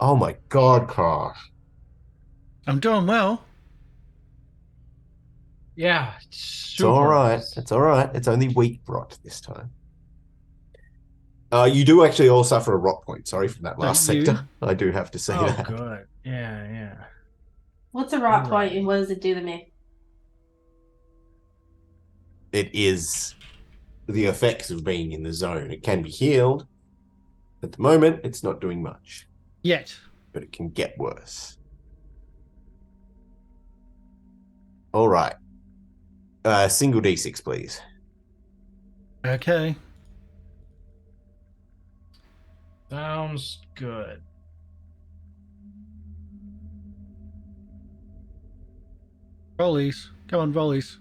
Oh my god, Karsh. I'm doing well. Yeah, It's all right. It's all right. It's only weak rot this time. You do actually all suffer a rot point. Sorry from that last sector. I do have to say that. Oh, good. Yeah. What's a rot point and what does it do to me? It is the effects of being in the zone. It can be healed. At the moment, it's not doing much. Yet. But it can get worse. All right. Single D6, please. Okay. Sounds good. Rollies. Come on, rollies.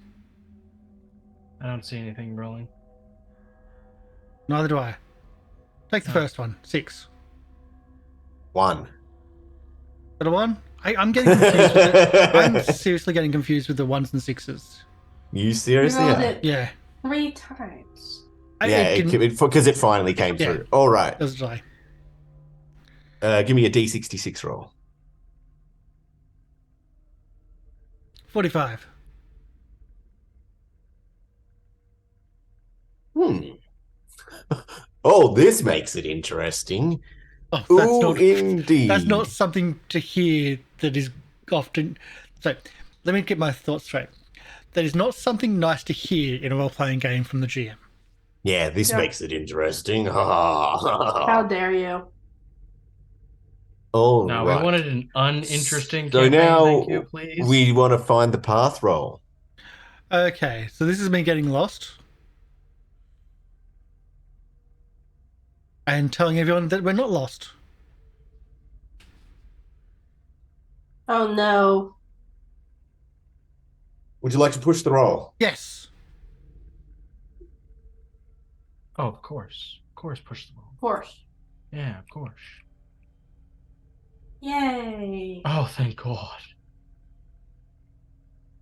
I don't see anything rolling. Neither do I. Take the first one. 6. 1. Got a 1? I'm getting confused with it. I'm seriously getting confused with the 1s and 6s. You You seriously rolled are? it Yeah. 3 times. Yeah, because it finally came Yeah. through. All right. That's right. Give me a D66 roll. 45. Oh, this makes it interesting. Oh, Ooh, indeed. That's not something to hear that is often. So, let me get my thoughts straight. That is not something nice to hear in a role-playing game from the GM. Yeah, this Yeah. makes it interesting. How dare you? All No, right. we wanted an uninteresting So campaign. now Thank you, please. we want to find the path roll. Okay, so this is me getting lost. And telling everyone that we're not lost. Oh no. Would you like to push the roll? Yes. Oh, of course. Of course, push the ball. Of course. Yeah, of course. Yay. Oh, thank God.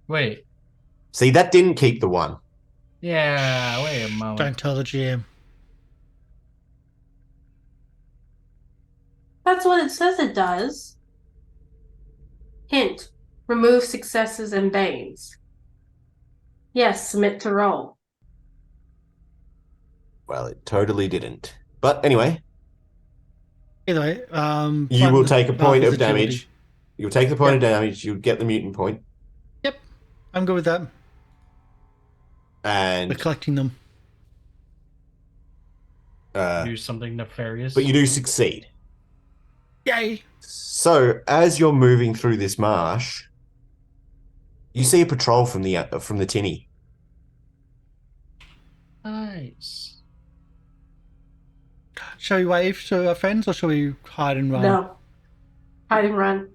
Wait. See, that didn't keep the one. Yeah, wait a moment. Don't tell the GM. That's what it says it does. Hint. Remove successes and banes. Yes, submit to roll. Well, it totally didn't. But anyway, Either way, you find will the take a path point is of agility. damage. You'll take the point Yep. of damage. You'll get the mutant point. Yep, I'm good with that. We're And collecting them. Do something nefarious. but you do succeed. Yay! So as you're moving through this marsh, you see a patrol from the Tinny. Nice. Shall we wave to our friends or shall we hide and run? No. Hide and run.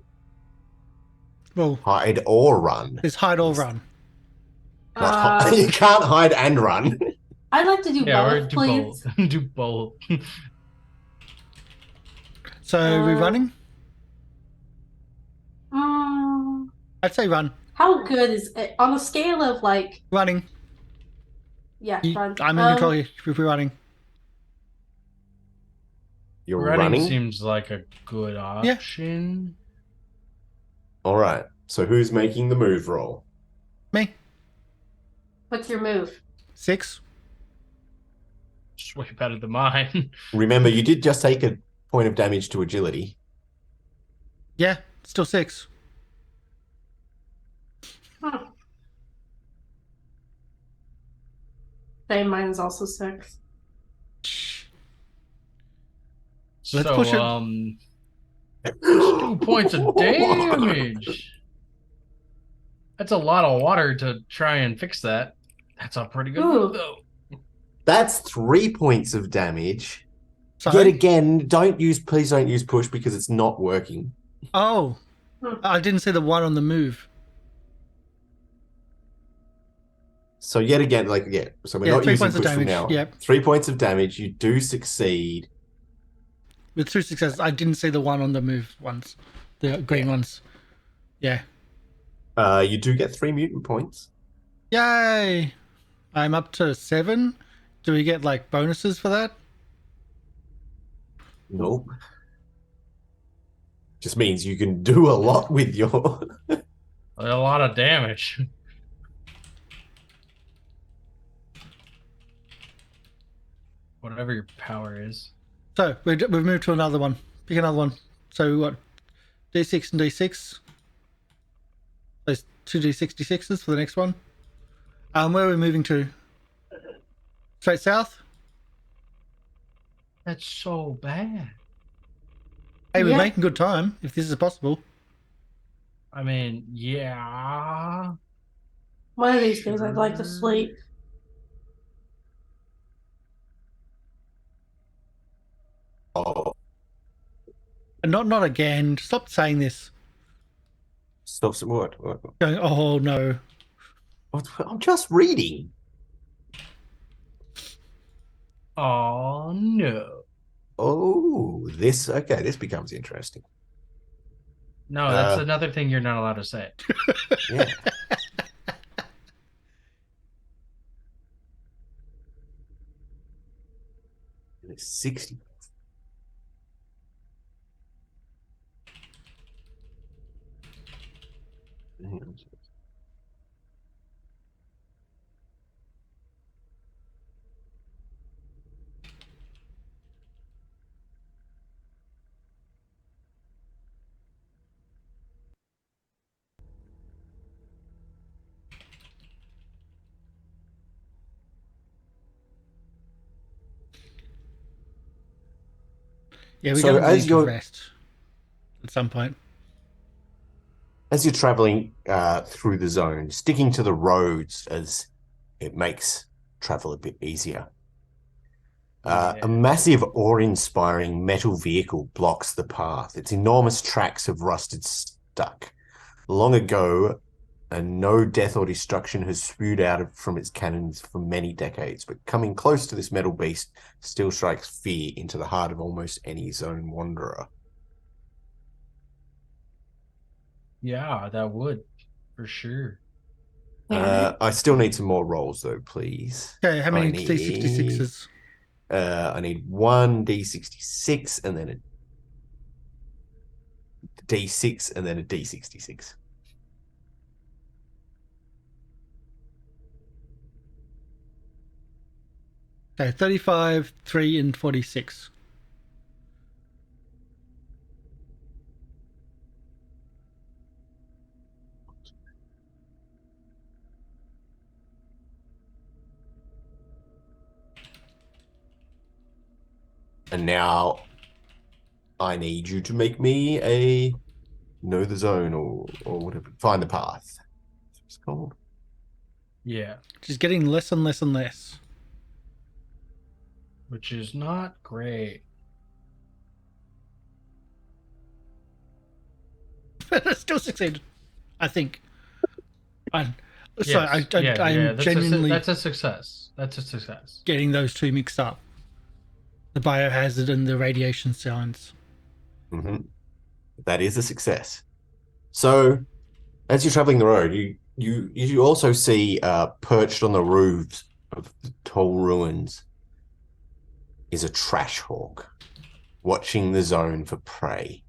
Well, Hide or run. there's hide or run. You can't hide and run. I'd like to do Yeah, or both, do please. both. Do both. So we're running? I'd say run. How good is it on a scale of like? Running. Yeah, run. I'm in control if we're running. You're Running running? seems like a good option. All right. So who's making the move roll? Me. What's your move? 6. Just way better than mine. Remember, you did just take a point of damage to agility. Yeah, still 6. Same, mine is also 6. Let's So, push it. 2 points of damage. That's a lot of water to try and fix that. That's a pretty good move, though. That's 3 points of damage. Sorry. Yet again, please don't use push because it's not working. Oh, I didn't see the 1 on the move. So yet again, so we're not 3 using points of push from damage. now. Yep. 3 points of damage. You do succeed. With 2 successes, I didn't see the 1 on the move ones. The green ones. Yeah. You do get 3 mutant points. Yay! I'm up to 7. Do we get like bonuses for that? Nope. Just means you can do a lot with your. A lot of damage. Whatever your power is. So we've moved to another one. Pick another one. So what? D6 and D6. There's 2 D66s for the next one. Where are we moving to? Straight south? That's so bad. Hey, we're Yeah. making good time, if this is possible. I mean, yeah. One of these days, I'd like to sleep. Oh, And not again. Stop saying this. stop. What? Going, oh no. I'm just reading. Oh no. Oh, this becomes interesting. No, that's another thing you're not allowed to say. Yeah. And it's 60. Hang on. Yeah, we're So going to as need to you're rest at some point. as you're traveling through the zone, sticking to the roads as it makes travel a bit easier. A massive awe-inspiring metal vehicle blocks the path. Its enormous tracks have rusted stuck. Long ago, and no death or destruction has spewed out from its cannons for many decades, but coming close to this metal beast still strikes fear into the heart of almost any zone wanderer. Yeah, that would, for sure. I still need some more rolls, though, please. Okay, how many I need- D66s? I need one D66 and then a D6 and then a D66. Okay, 35, 3, and 46. And now I need you to make me a know the zone or whatever. Find the path. That's what it's called. Yeah, She's getting less and less and less. which is not great. But I still succeeded, I think. So Yes, I am genuinely that's a success. That's a success. getting those two mixed up. The biohazard and the radiation signs. Mm-hmm. That is a success. So, as you're traveling the road, you also see perched on the roofs of the tall ruins is a trash hawk, watching the zone for prey.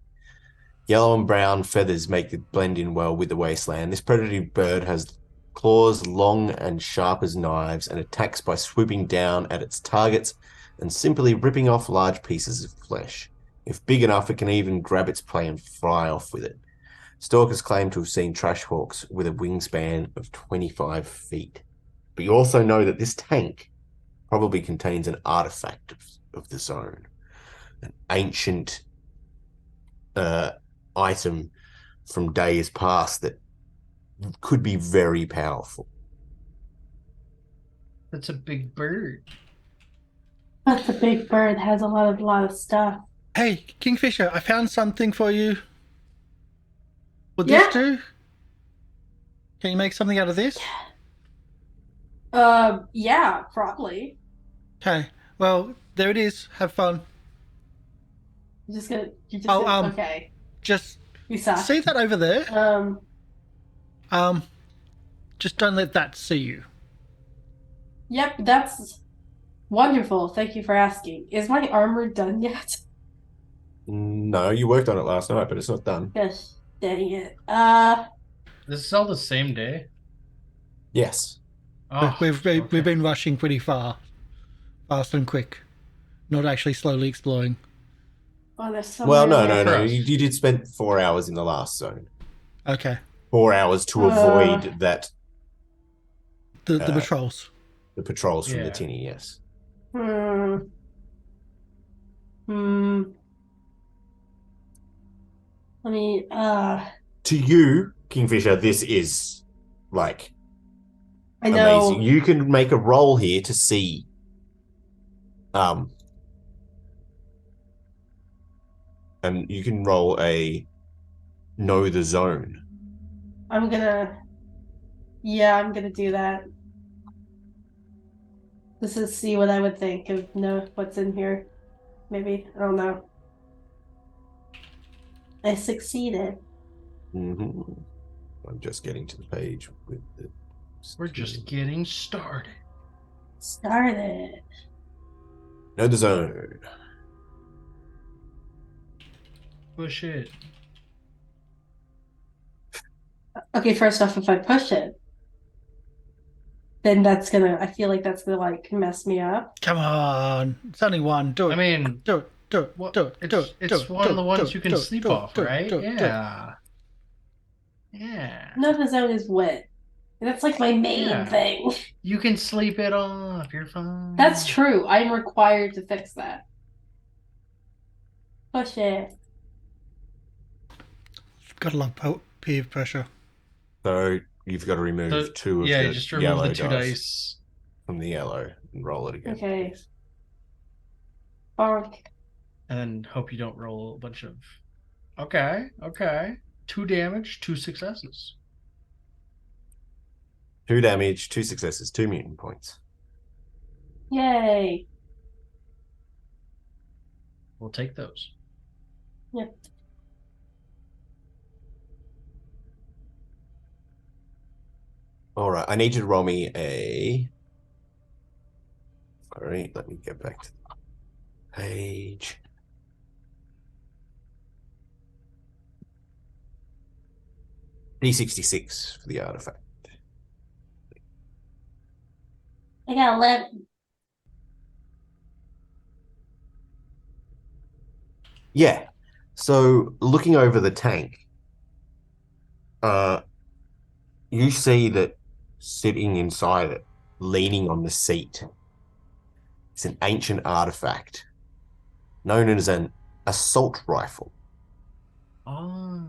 Yellow and brown feathers make it blend in well with the wasteland. This predatory bird has claws long and sharp as knives and attacks by swooping down at its targets and simply ripping off large pieces of flesh. If big enough, it can even grab its prey and fly off with it. Stalkers claim to have seen trash hawks with a wingspan of 25 feet. But you also know that this tank probably contains an artifact of the zone, an ancient item from days past that could be very powerful. That's a big bird. That's a big bird. Has a lot of stuff. Hey, Kingfisher, I found something for you. Would Yeah. this do? Can you make something out of this? Yeah, probably. Okay. Well, there it is. Have fun. You're just Oh, okay. Just You suck. see that over there. Just don't let that see you. Yep, that's wonderful. Thank you for asking. Is my armor done yet? No, you worked on it last night, but it's not done. Gosh, dang it. This is all the same day. Yes. Oh, We've been rushing pretty fast and quick, not actually slowly exploring. Oh, there's so Well, many. no. Trust. You did spend 4 hours in the last zone. Okay. 4 hours to avoid that. The patrols. The patrols from the Yeah. Tinny, yes. Let me, To you, Kingfisher, this is like I know. amazing. You can make a roll here to see. And you can roll a know the zone. I'm gonna do that. This is see what I would think of know what's in here. Maybe. I don't know. I succeeded. Mm-hmm. I'm just getting to the page with the. We're just getting started. Started. Know the zone. Push it. Okay, first off, if I push it, then I feel like that's gonna like mess me up. Come on. It's only one. Do it. I mean, Do it. Do it. well, Do it. Do it's it. it's do one it, of the do ones it, you can do it, sleep do it, off, do it, right? do it, do it. Yeah. Yeah. Know the zone is wet. And that's like my main Yeah. thing. You can sleep it off. You're fine. That's true. I'm required to fix that. Push it. Gotta love peer pressure. So you've got to remove So, two of yeah, the just remove yellow the two dice dice. from the yellow and roll it again. Okay. Bonk. And then hope you don't roll a bunch of. Okay. 2 damage, 2 successes. 2 damage, 2 successes, 2 mutant points. Yay. We'll take those. Yep. All right, I need you to roll me a. All right, let me get back to the page. D66 for the artifact. I got 11. Yeah. So looking over the tank, you see that sitting inside it, leaning on the seat, it's an ancient artifact known as an assault rifle. Oh.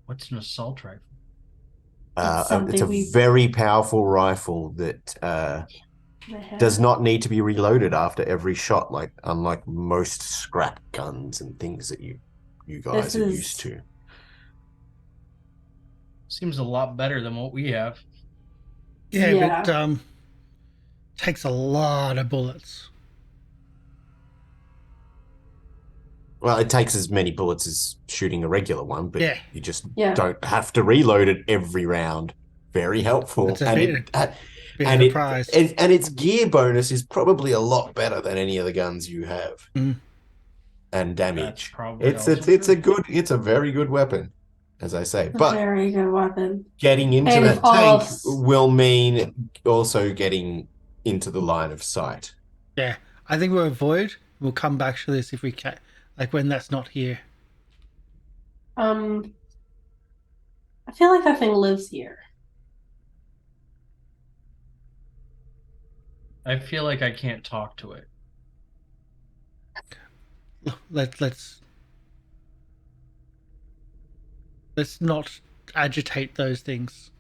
What's an assault rifle? It's a very powerful rifle that does not need to be reloaded after every shot, unlike most scrap guns and things that you guys are used to. Seems a lot better than what we have. Yeah, but takes a lot of bullets. Well, it takes as many bullets as shooting a regular one, but you just Yeah. don't have to reload it every round. Very helpful. It's a And bit price. its gear bonus is probably a lot better than any of the guns you have. Mm. And damage. That's probably it's a very good weapon, as I say. But very good weapon. Getting into that tank will mean also getting into the line of sight. Yeah, I think we'll avoid. We'll come back to this if we can, like when that's not here. I feel like that thing lives here. I feel like I can't talk to it. Let's not agitate those things.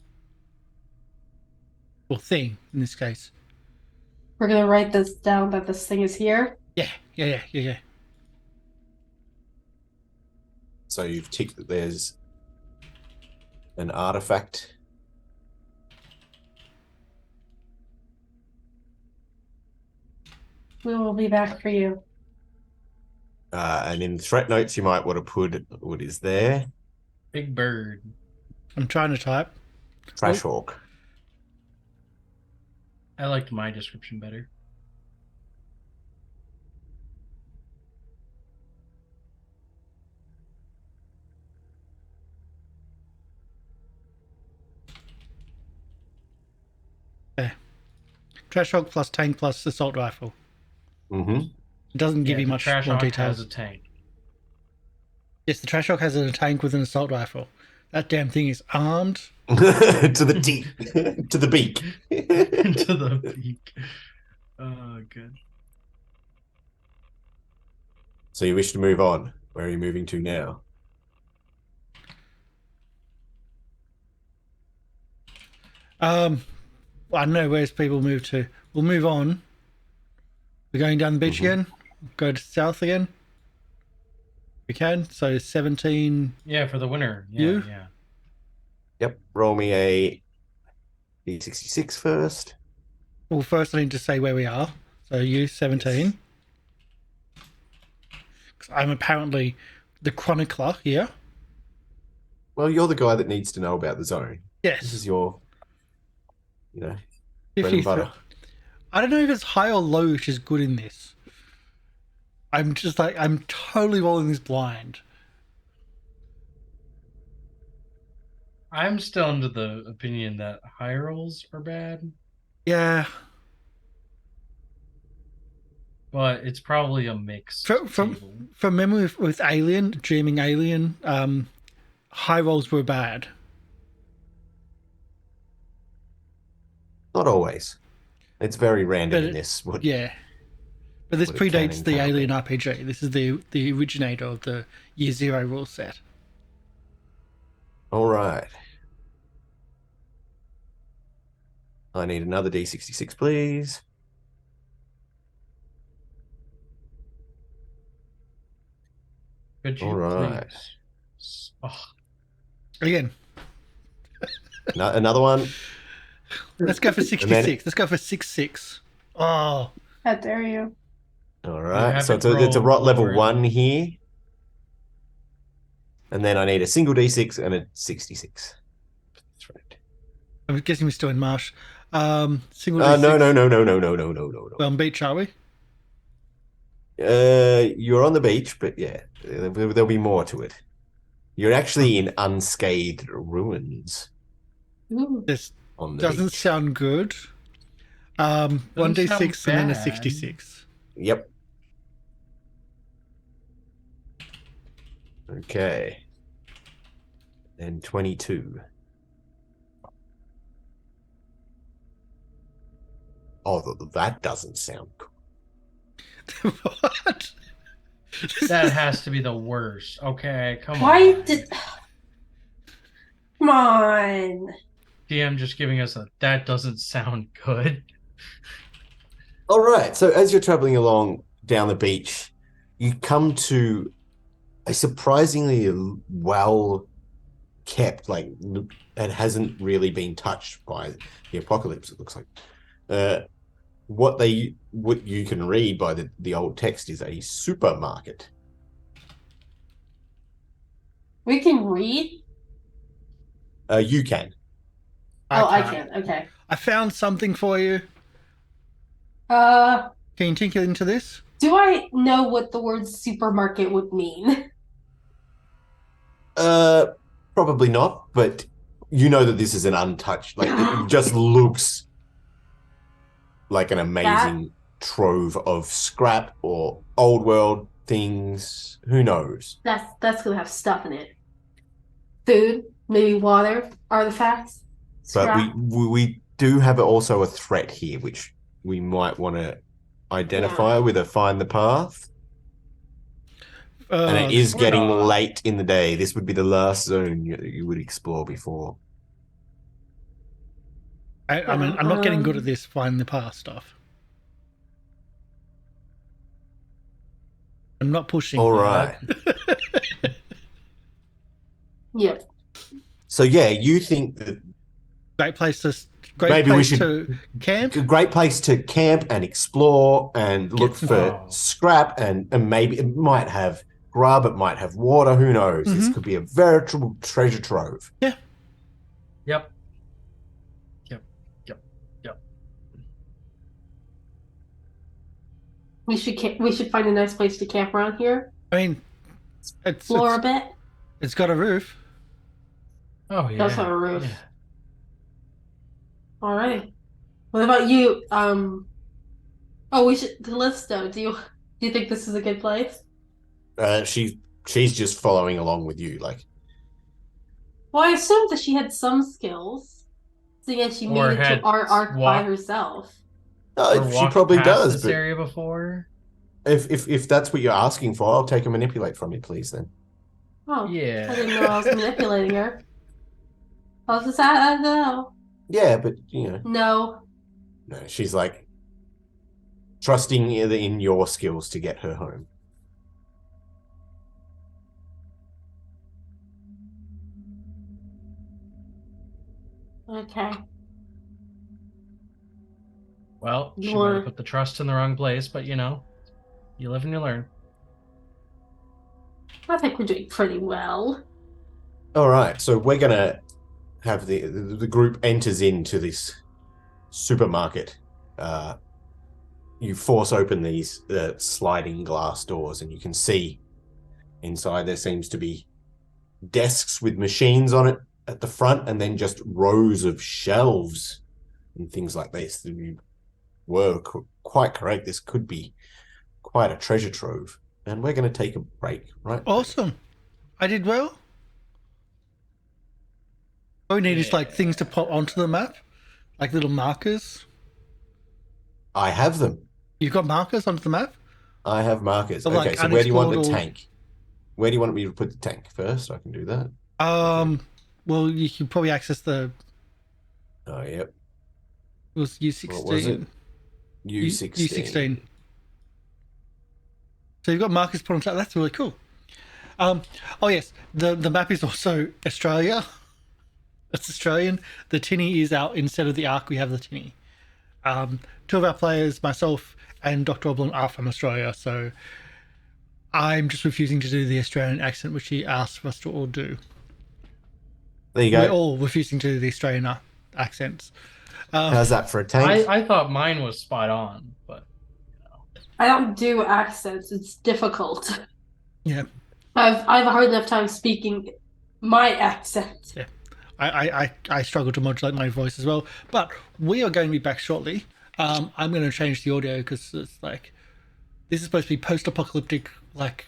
Or thing in this case. We're gonna write this down that this thing is here. Yeah. So you've ticked that there's an artifact. We will be back for you. And in the threat notes, you might want to put what is there. Big bird. I'm trying to type. Trash hawk. I liked my description better. Okay. Trash hawk plus tank plus assault rifle. Mm-hmm. It doesn't give you much more details. Has a tank. Yes, the trash hawk has a tank with an assault rifle. That damn thing is armed. To the teeth. To the beak. To the beak. Oh, good. So you wish to move on. Where are you moving to now? I don't know where's people move to. We'll move on. We're going down the beach again. Go to south again. We can. So 17. Yeah, for the winner. You? Yeah. Yep. Roll me a D66 first. Well, first I need to say where we are. So you 17. Because I'm apparently The chronicler, yeah. Well, you're the guy that needs to know about the zone. Yes. This is your, bread and 53. butter. I don't know if it's high or low, which is good in this. I'm totally rolling this blind. I'm still under the opinion that high rolls are bad, Yeah. but it's probably a mix. From memory with Alien, Dreaming Alien, high rolls were bad. Not always. It's very random in this. Yeah. But this what it can predates and the can't Alien be. RPG. This is the originator of the Year Zero rule set. All right. I need another D66, please. Could you All right. please? Oh, Again, Another one. let's go for then- 66. Let's go for 6-6. Oh, How dare you? All right. So haven't it's a rot rolled level lower 1 than- here. And then I need a single D6 and a 66. That's right. I'm guessing we're still in Marsh. Single No, D6. no. We're on beach, are we? You're on the beach, but yeah, there'll be more to it. You're actually in unscathed ruins Ooh. This on the doesn't beach. sound good. 1d6 and then a 66. Yep. Okay. And 22. Oh, that doesn't sound cool. What? that has to be the worst. Okay, come Why on. did? Come on. DM just giving us that doesn't sound good. All right. So as you're traveling along down the beach, you come to a surprisingly well kept, like it hasn't really been touched by the apocalypse. It looks like what you can read by the old text is a supermarket. We can read. You can. I can't. can. Okay. I found something for you. Can you tinker into this? Do I know what the word supermarket would mean? Probably not, but you know that this is an untouched. Like it just looks like an amazing trove of scrap or old world things. Who knows? That's gonna have stuff in it. Food, maybe water, artifacts. But Scrap. we do have also a threat here, which we might want to identify with a find the path. And it is getting late in the day. This would be the last zone you would explore before. I mean, I'm not getting good at this find the path stuff. I'm not pushing. All right. Yep. So yeah, you think that Great place to camp. A great place to camp and explore and look for scrap and maybe it might have grub, it might have water, who knows? Mm-hmm. This could be a veritable treasure trove. Yeah. Yep. We should find a nice place to camp around here. I mean, Explore a bit. It's got a roof. Oh yeah. Does have a roof. Yeah. Alrighty. What about you? We should Callisto. Do you think this is a good place? She's just following along with you, like. Well, I assumed that she had some skills, seeing as she made it to our arc by herself. She probably does. This but area before. If that's what you're asking for, I'll take a manipulate from you, please. Then. Oh yeah. I didn't know I was manipulating her. I was just I don't know. Yeah, but No. No, she's like trusting in your skills to get her home. Okay. Well, she might have put the trust in the wrong place, but you live and you learn. I think we're doing pretty well. All right, so we're gonna have the group enters into this supermarket. You force open these sliding glass doors, and you can see inside there seems to be desks with machines on it at the front, and then just rows of shelves and things like this. You were quite correct. This could be quite a treasure trove. And we're going to take a break, right? Awesome. I did well. All we need is like things to pop onto the map, like little markers. I have them. You've got markers onto the map? I have markers. Of, okay, like, so where do you want the unexplored or- tank? Where do you want me to put the tank first? I can do that. Well, you can probably access the. Oh, yep. It was U16. What was it? U16. U16. So you've got markers put on top. That's really cool. Oh yes, the map is also Australia. It's Australian. The Tinny is out instead of the Ark. We have the Tinny. Two of our players, myself and Dr. Oblong, are from Australia, so I'm just refusing to do the Australian accent, which he asked for us to all do. There you go. We're all refusing to do the Australian accents. How's that for a tank? I thought mine was spot on, but I don't do accents. It's difficult. Yeah. I have a hard enough time speaking my accent. Yeah. I struggle to modulate my voice as well, but we are going to be back shortly. I'm going to change the audio because it's like this is supposed to be post-apocalyptic like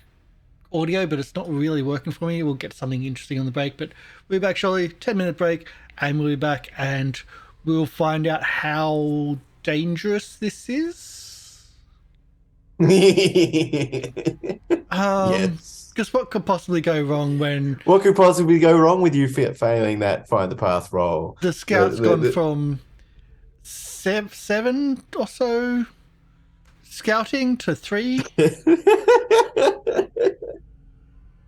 audio, but it's not really working for me. We'll get something interesting on the break, but we'll be back shortly. 10-minute break, and we'll be back, and we'll find out how dangerous this is. Yes. Because what could possibly go wrong when What could possibly go wrong with you failing that find the path roll? the scout's gone from 7 or so scouting to 3?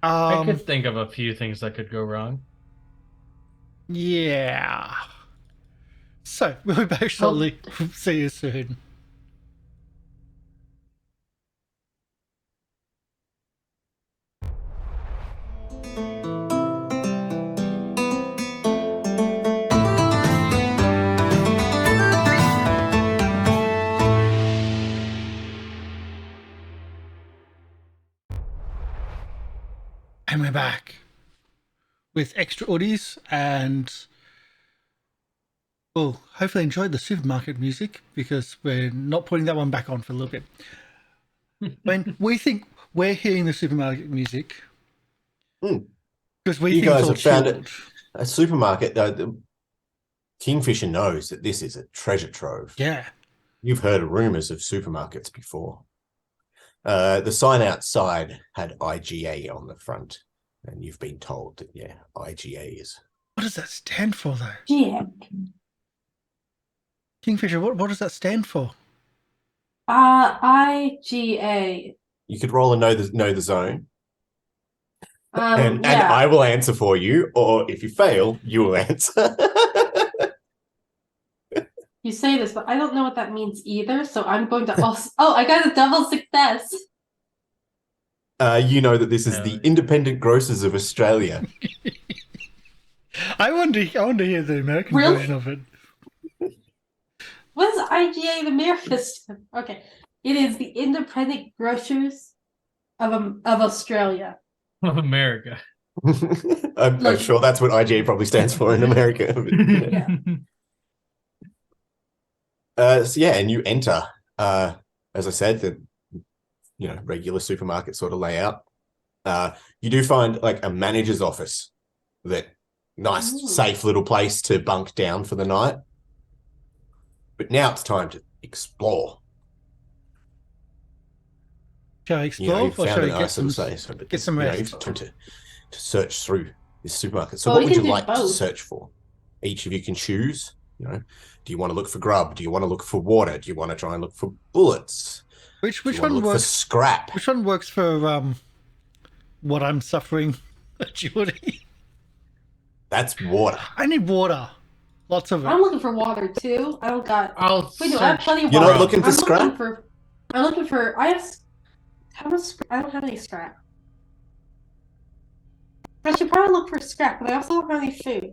I could think of a few things that could go wrong. Yeah. So we'll be back shortly. See you soon. And we're back with extra audios and well, hopefully enjoyed the supermarket music because we're not putting that one back on for a little bit. When we think we're hearing the supermarket music because we You think guys it's all have found chilled. a supermarket. Kingfisher knows that this is a treasure trove. Yeah. You've heard rumors of supermarkets before. The sign outside had IGA on the front, and you've been told that, yeah, IGA is. What does that stand for, though? Yeah. Kingfisher, what does that stand for? IGA. You could roll a know the zone, and Yeah. I will answer for you, or if you fail, you will answer. You say this, but I don't know what that means either, so I'm going to also... Oh, I got a double success! You know that this is the Independent Grocers of Australia. I want to hear the American Really? version of it. What is IGA the American? Okay. It is the Independent Grocers of Australia. Of America. I'm sure that's what IGA probably stands for in America. Yeah. So yeah, and you enter, as I said, the regular supermarket sort of layout. You do find like a manager's office, that nice, safe little place to bunk down for the night. But now it's time to explore. Shall I explore or shall we get some rest? Time to search through this supermarket. So Well, what we would you can do like to both. search for? Each of you can choose. Do you want to look for grub? Do you want to look for water? Do you want to try and look for bullets? Which Do you one want to look for works? scrap? Which one works for what I'm suffering agility? That's water. I need water. Lots of it. I'm looking for water too. I don't got... Wait, no, I have plenty of You're water. not looking for scrap? I'm looking for... I have... How much... I don't have any scrap. I should probably look for scrap, but I also don't have any food.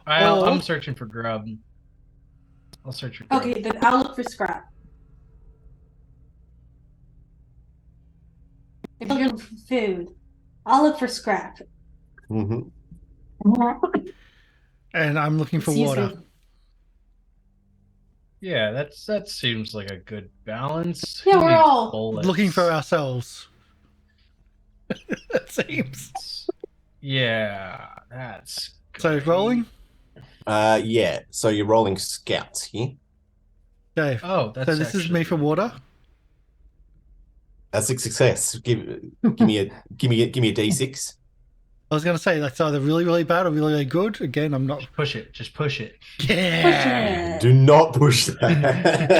I'm searching for grub. I'll search for grub. Okay, then I'll look for scrap. If you're looking for food, I'll look for scrap. Mm-hmm. And I'm looking for Excuse water. me. Yeah, that seems like a good balance. Yeah, Who we're needs all bullets? Looking for ourselves. It seems. Yeah, that's So great. rolling? Yeah. So you're rolling scouts here. Okay. Oh, that's So this is me for water. That's a success. Give me a D6. I was gonna say that's either really, really bad or really, really good. Again, I'm not. Just push it. Just push it. Yeah. Push it. Do not push that.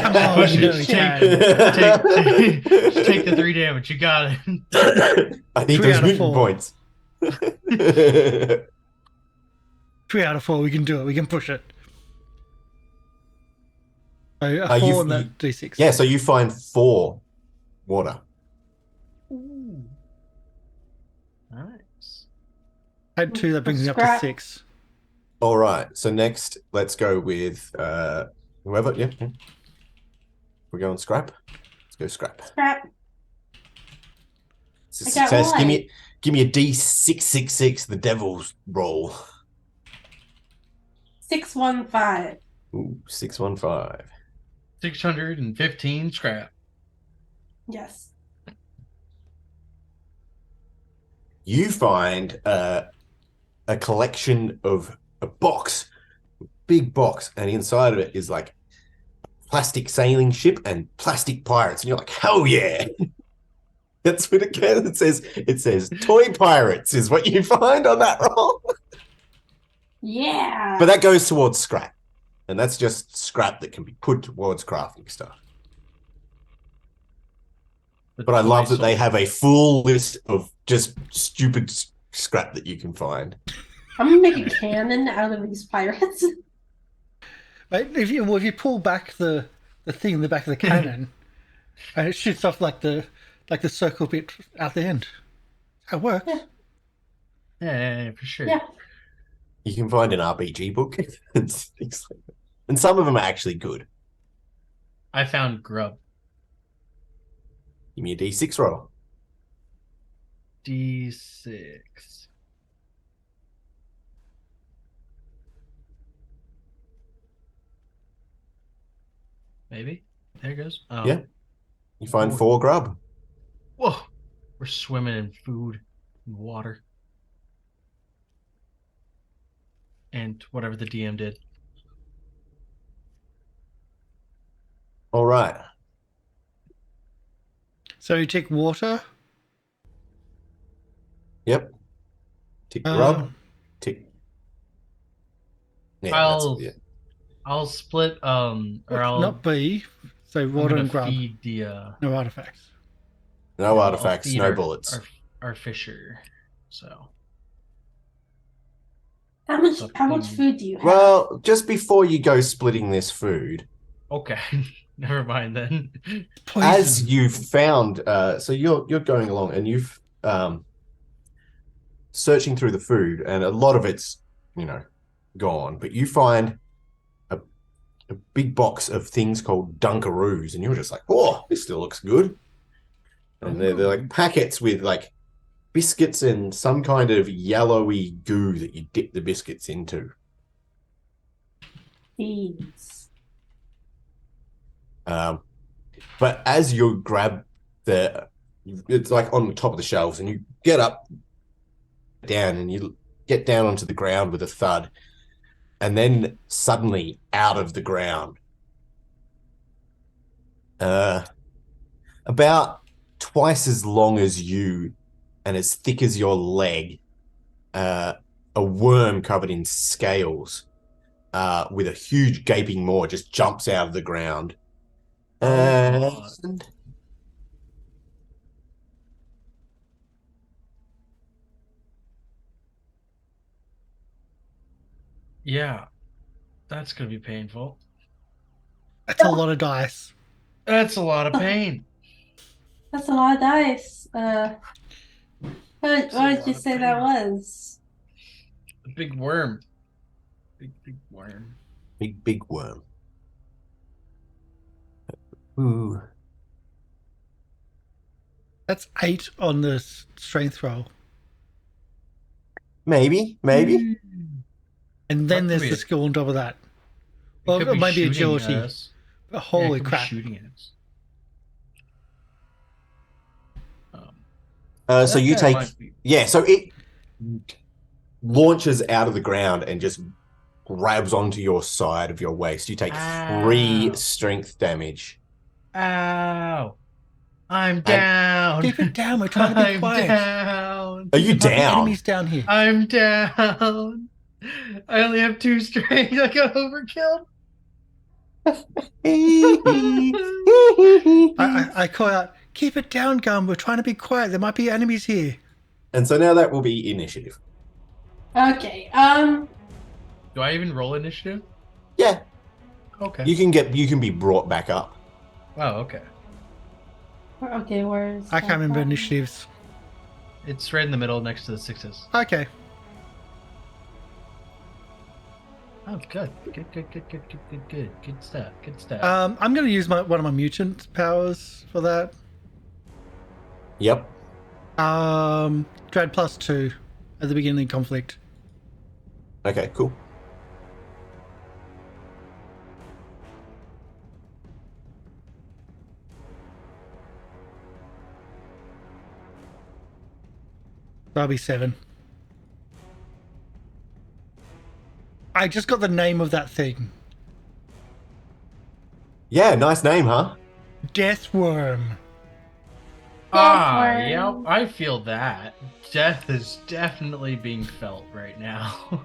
Come on, Push you know it. you Take the 3 damage. You got it. I need 3 those out of mutant 4. points. 3 out of 4. We can do it. We can push it. So a Are 4 you- on that D6. Yeah, so you find 4 water. Ooh. Nice. Add 2. That brings me up to Scrap. 6. All right. So next, let's go with whoever. Yeah. We're going scrap. Let's go scrap. Scrap. It's a I got success. one. Give me a D666, the devil's roll. 615. Ooh, 615. 615 scrap. Yes. You find a collection of a box, a big box, and inside of it is like a plastic sailing ship and plastic pirates, and you're like, hell yeah! That's what it says. It says toy pirates is what you find on that roll. Yeah. But that goes towards scrap, and that's just scrap that can be put towards crafting stuff. But I love that they have a full list of just stupid scrap that you can find. I'm gonna make a cannon out of these pirates. Right? If you pull back the thing in the back of the cannon, and it shoots off like the circle bit out the end. That works. Yeah. Yeah, for sure. Yeah. You can find an RPG book and things like that. And some of them are actually good. I found grub. Give me a D6 roll. D6. Maybe. There it goes. Oh. Yeah. You find Oh. 4 grub. Whoa. We're swimming in food and water. And whatever the DM did. All right. So you take water. Yep. Tick Uh, grub. Tick. Yeah, I'll- that's it. I'll split or I'll Not B. So I'm water gonna and grub. feed the No artifacts. No I'll artifacts, feed no our- bullets. Our fisher. So How much So food do you have? Well, just before you go splitting this food, okay. Never mind then. Poison. as you've found, so you're going along and you've searching through the food, and a lot of it's gone, but you find a big box of things called Dunkaroos, and you're just like, oh, this still looks good. And they're like packets with like biscuits and some kind of yellowy goo that you dip the biscuits into. Beans. But as you grab it's like on the top of the shelves, and you get up, down, and you get down onto the ground with a thud, and then suddenly out of the ground, about twice as long as you and as thick as your leg, a worm covered in scales, with a huge gaping maw, just jumps out of the ground. And Yeah. That's gonna be painful. That's a lot of dice. That's a lot of pain. That's a lot of dice. What It's a did lot you of say that pain. was? A big worm. Big worm. Big worm. Ooh. That's 8 on the strength roll. Maybe. And then That could there's be the a- skill on top of that. It Or could be maybe shooting agility. us. But Yeah, holy it could crap. be shooting us. So you That take. might be- Yeah, so it launches out of the ground and just grabs onto your side of your waist. You take 3 Ow. strength damage. Ow! I'm down. Keep it down. We're trying to be I'm quiet. down. Are you There might be down? enemies down here. I'm down. I only have 2 strength. I got overkilled. I call out, keep it down, Gum. We're trying to be quiet. There might be enemies here. And so now that will be initiative. Okay. Do I even roll initiative? Yeah, Okay. you can be brought back up. Oh, okay. Okay, where's I can't remember that? initiatives. It's right in the middle next to the 6s. Okay. Oh, good. Good stuff. Good stuff. I'm going to use one of my mutant powers for that. Yep. Dread +2 at the beginning of conflict. Okay, cool. That'll be 7. I just got the name of that thing. Yeah, nice name, huh? Deathworm. Deathworm. Yep, I feel that. Death is definitely being felt right now.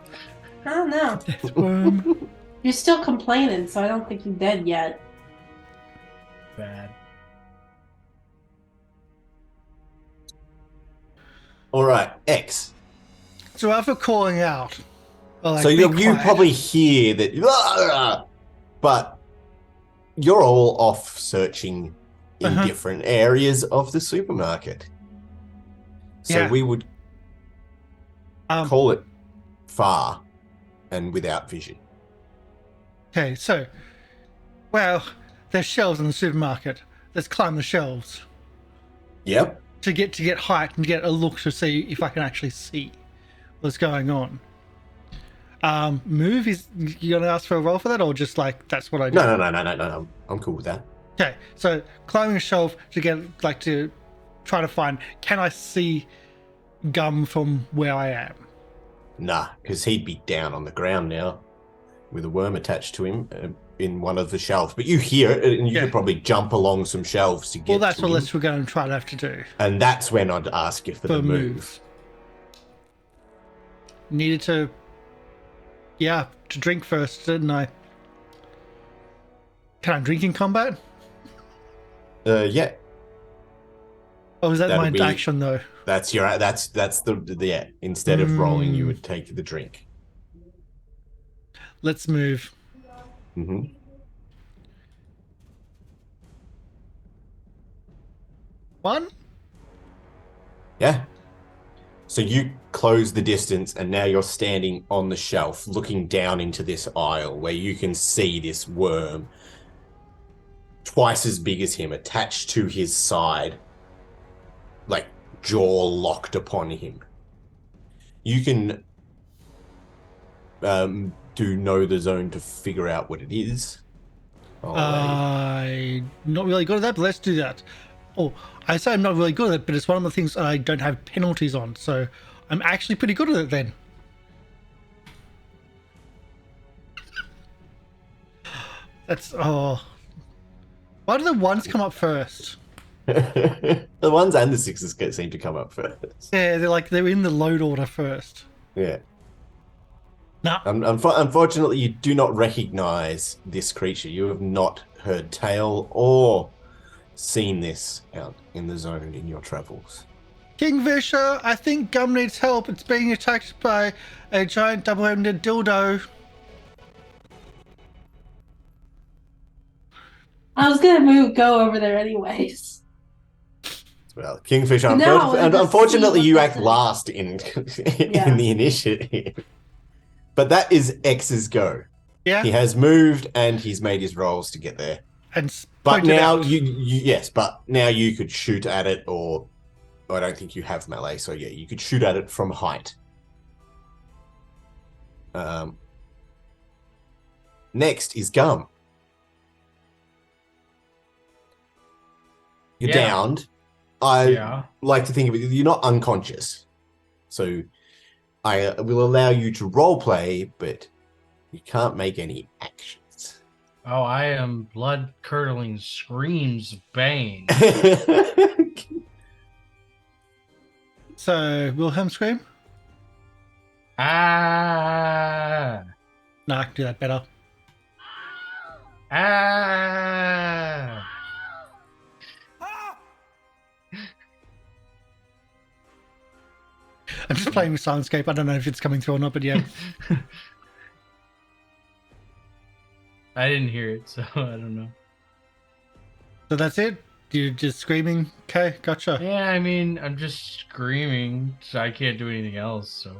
I don't know. Deathworm. You're still complaining, so I don't think you're dead yet. Bad. All right, X. So after calling out, or like, So be you quiet, probably hear that, but you're all off searching in different areas of the supermarket. So Yeah. we would call it far and without vision. Okay, so, well, there's shelves in the supermarket. Let's climb the shelves Yep. to get height and get a look to see if I can actually see what's going on. Move is you gonna ask for a roll for that, or just like that's what I do? No. I'm cool with that. Okay, so climbing a shelf to get to try to find, can I see Gum from where I am? Nah, because he'd be down on the ground now with a worm attached to him in one of the shelves. But you hear it, and you could probably jump along some shelves to get Well, that's to what him. we're going to try to have to do. And that's when I'd ask you for the move. Needed to drink first, didn't I? Can I drink in combat? Yeah. Or is that That'll my be- action though? That's the instead of rolling, you would take the drink. Let's move. Mm-hmm. One? Yeah. So you close the distance, and now you're standing on the shelf, looking down into this aisle where you can see this worm, twice as big as him, attached to his side, like jaw locked upon him. You can do know the zone to figure out what it is. I'm not really good at that, but let's do that. Oh, I say I'm not really good at it, but it's one of the things I don't have penalties on, so I'm actually pretty good at it then. That's why do the ones come up first? The ones and the sixes seem to come up first. Yeah, they're in the load order first. Yeah. Nah. Unfortunately, you do not recognize this creature. You have not heard tale or seen this out in the zone in your travels. Kingfisher, I think Gum needs help. It's being attacked by a giant double-ended dildo. I was gonna go over there anyways. Well, Kingfisher. No, And just unfortunately, see you what act happens. last in Yeah. in the initiative. But that is X's go. Yeah. He has moved and he's made his rolls to get there. And But pointed now out. yes, but now you could shoot at it, or I don't think you have melee, so yeah, you could shoot at it from height. Next is Gum. You're Yeah. downed. I Yeah. like to think of it, you're not unconscious. So I will allow you to roleplay, but you can't make any actions. Oh, I am blood curdling screams of pain. So Wilhelm scream? Ah. No, I can do that better. Ah. I'm just playing with Silenscape. I don't know if it's coming through or not, but yeah. I didn't hear it, so I don't know. So that's it? You're just screaming? Okay, gotcha. Yeah, I mean, I'm just screaming, so I can't do anything else, so.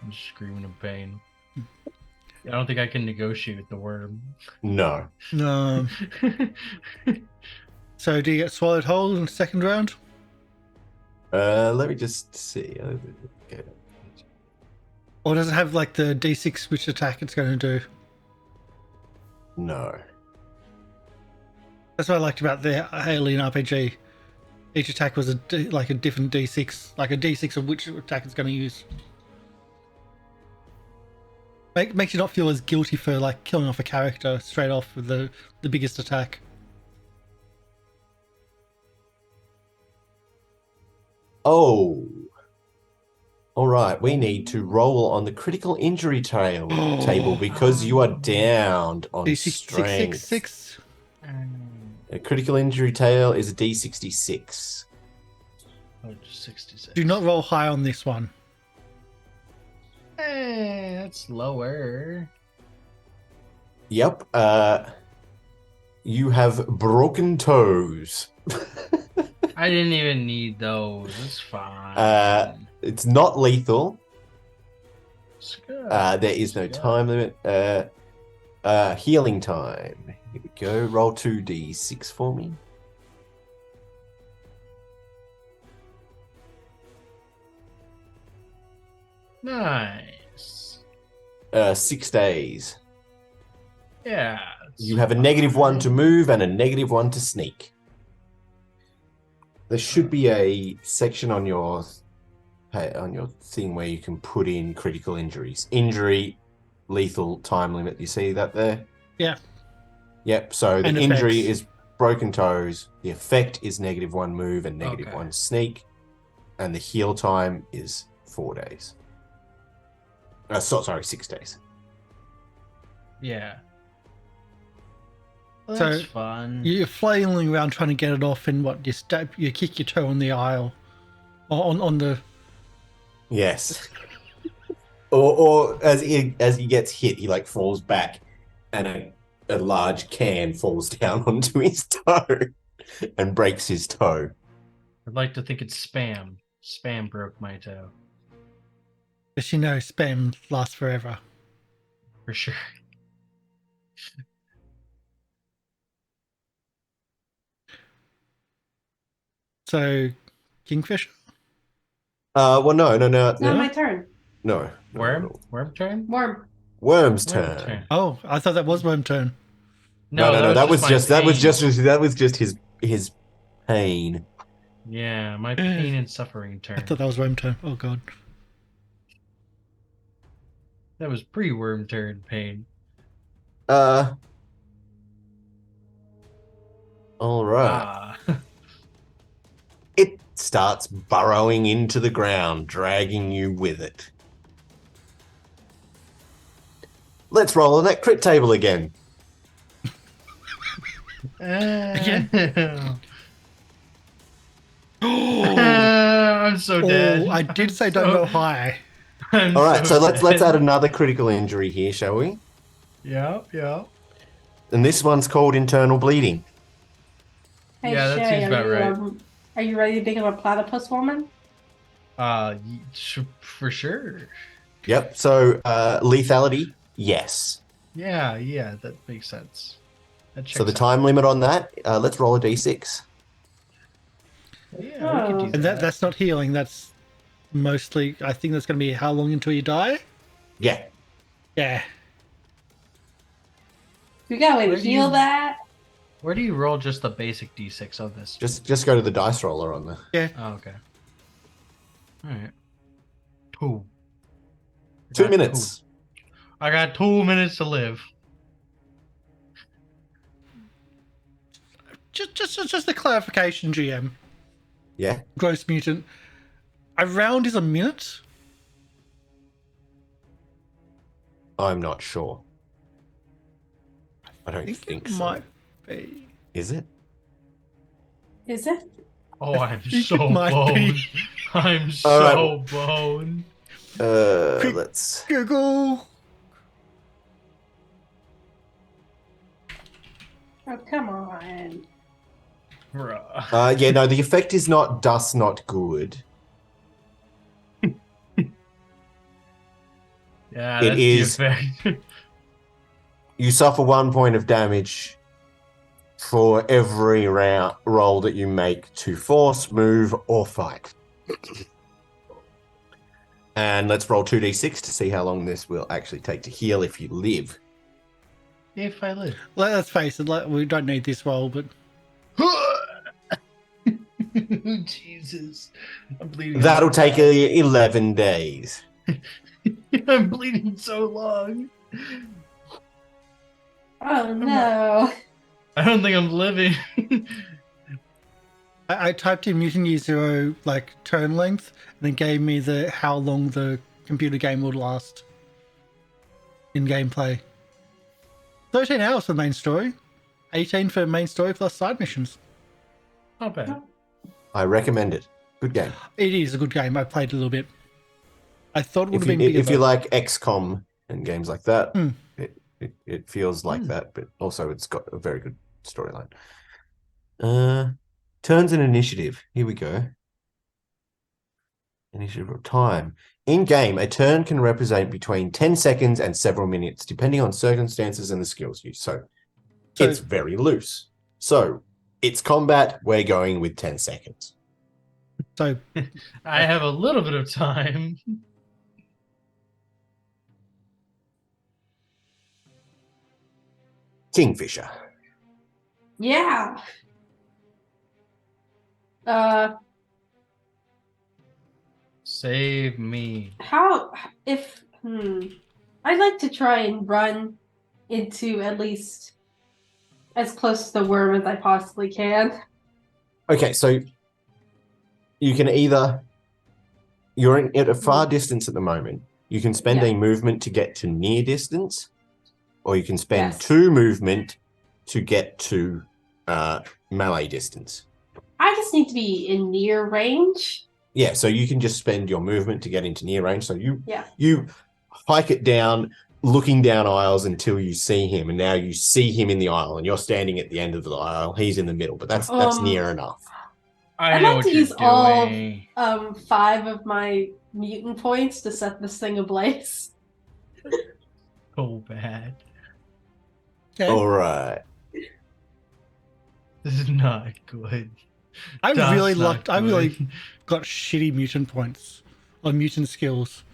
I'm just screaming in pain. I don't think I can negotiate with the worm. No. No. So do you get swallowed whole in the second round? Let me just see. Okay. Or does it have like the D6 which attack it's going to do? No. That's what I liked about the Alien RPG. Each attack was like a different D6, like a D6 of which attack it's going to use. Makes you not feel as guilty for like killing off a character straight off with the biggest attack. Oh. All right. We need to roll on the critical injury table because you are downed on D6, strength. 6. A critical injury tail is a D66. Oh, just 66. Do not roll high on this one. That's lower. Yep. You have broken toes. I didn't even need those. It's fine. It's not lethal. It's good. There is no It's good. time limit. Healing time. Here we go. Roll 2d6 for me. Nice. 6 days. Yeah. You have a -1 to move and a -1 to sneak. There should be a section on your thing where you can put in critical injuries. Injury, lethal, time limit. You see that there? Yeah. Yep. So the And injury effects. is broken toes. The effect is -1 move and Okay. -1 sneak. And the heal time is 4 days. Sorry, 6 days. Yeah. Well, So, that's fun. You're flailing around trying to get it off, and what you kick your toe on the aisle, or on the. Yes. or as he gets hit, he like falls back, and a large can falls down onto his toe and breaks his toe. I'd like to think it's spam. Spam broke my toe. But you know, spam lasts forever. For sure. So, Kingfisher. Well, no. It's not my turn. No. Worm? Worm turn? Worm. Worm's Worm turn. Oh, I thought that was Worm turn. No. That was my just his pain. Yeah, my pain and suffering turn. I thought that was Worm turn. Oh god. That was pre-worm turn pain. All right. It starts burrowing into the ground, dragging you with it. Let's roll on that crit table again. Again? I'm so dead. Oh, I did say don't go high. I'm All right, so let's dead. add another critical injury here, shall we? Yeah. And this one's called internal bleeding. Hey Yeah, that Shay, seems about right. are you ready to become a platypus woman? For sure. Yep. So lethality, yes. Yeah, that makes sense. That So the checks out. time limit on that, let's roll a d6. Yeah, we could do And that. that's not healing. That's mostly. I think that's going to be how long until you die. Yeah. Yeah. We got a way to Where do heal you- that. Where do you roll just the basic d6 of this? Just go to the dice roller on the. Yeah. Oh, okay. All right. 2. 2 minutes. I got 2 minutes to live. Just a clarification, GM. Yeah. Gross mutant. A round is a minute. I'm not sure. I don't I think it so. might be. Is it? Is it? Oh, I'm think so it might be. boned. I'm All so boned. Quick. Let's. Google. Oh, come on. Bruh. Yeah, no, the effect is not dust, not good. Yeah, It that's is- the effect. You suffer 1 point of damage for every roll that you make to force, move, or fight. And let's roll 2d6 to see how long this will actually take to heal if you live. If I live. Let's face it. We don't need this roll, but Jesus. I'm bleeding. That'll take 11 days. I'm bleeding so long. Oh no. I don't think I'm living. I typed in Mutant Year Zero like turn length, and it gave me the how long the computer game would last in gameplay. 13 hours for the main story, 18 for main story plus side missions. Not bad. I recommend it. Good game. It is a good game. I played a little bit. I thought it would If have you, been bigger. if you though. like XCOM and games like that, Hmm. it feels like Hmm. that, but also it's got a very good storyline. Turns and initiative. Here we go. Initiative of time. In game, a turn can represent between 10 seconds and several minutes, depending on circumstances and the skills used. So it's very loose. So it's combat. We're going with 10 seconds. So I have a little bit of time. Kingfisher. Yeah. Uh, Save me. how if I'd like to try and run into at least as close to the worm as I possibly can. Okay, so you can either you're at a far distance at the moment. You can spend a movement to get to near distance, or you can spend 2 movement to get to melee distance. I just need to be in near range. Yeah, so you can just spend your movement to get into near range. So you Yeah. you hike it down, looking down aisles until you see him, and now you see him in the aisle, and you're standing at the end of the aisle. He's in the middle, but that's near enough. I'd know like what to you're use all doing. 5 of my mutant points to set this thing ablaze. So bad. okay. All right. This is not good. I That's really not I really good. got shitty mutant points or mutant skills.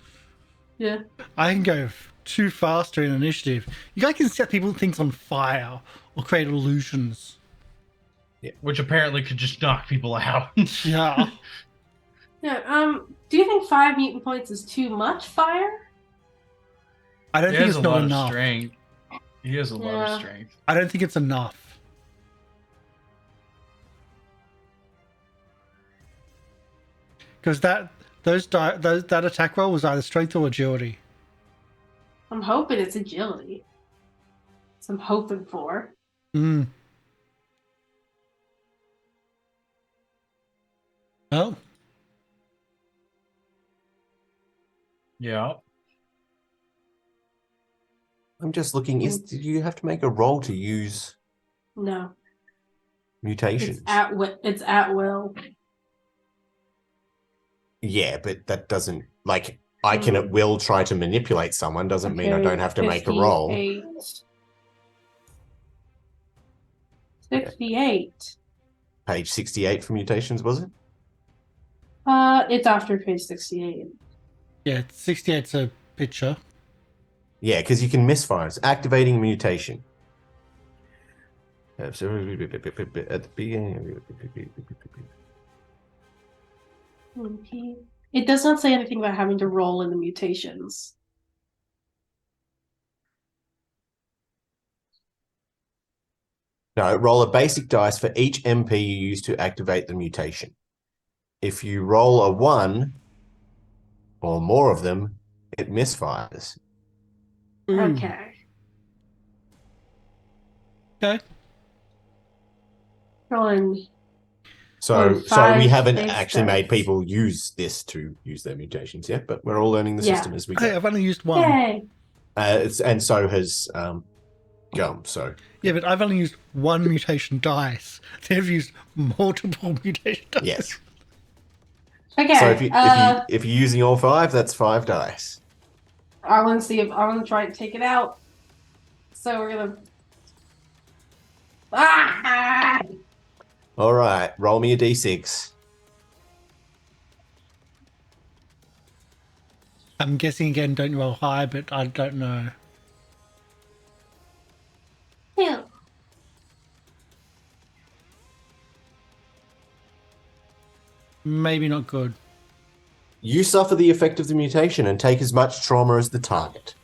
Yeah. I can go too faster in initiative. You guys can set things on fire or create illusions. Which apparently could just knock people out. Yeah. Yeah. Do you think 5 mutant points is too much fire? I don't He think has it's a not lot of enough. strength. He has a lot Yeah. of strength. I don't think it's enough. Because that attack roll was either strength or agility. I'm hoping it's agility. That's what I'm hoping for. Mm. Oh, Yeah. I'm just looking. Do you have to make a roll to use? No. mutations. It's at will. Yeah, but that doesn't like I can at will try to manipulate someone. Doesn't mean I don't have to make a roll. 68. Page 68 for mutations, was it? It's after page 68. Yeah, 68's a picture. Yeah, because you can misfire. It's activating mutation. At the beginning. It does not say anything about having to roll in the mutations. No, roll a basic dice for each MP you use to activate the mutation. If you roll a 1 or more of them, it misfires. Ooh. Okay. Rolling. So Five, we haven't six, actually made dice. people use this to use their mutations yet, but we're all learning the system as we Hey, go. I've only used one. Yay! And so has Gum. So Yeah, but I've only used one mutation dice. They've used multiple mutation dice. yes. Okay. So if you're using all 5, that's 5 dice. I want to see if I want to try and take it out. So we're gonna. Ah! All right, roll me a d6. I'm guessing again, don't roll high, but I don't know. 2. Maybe not good. You suffer the effect of the mutation and take as much trauma as the target.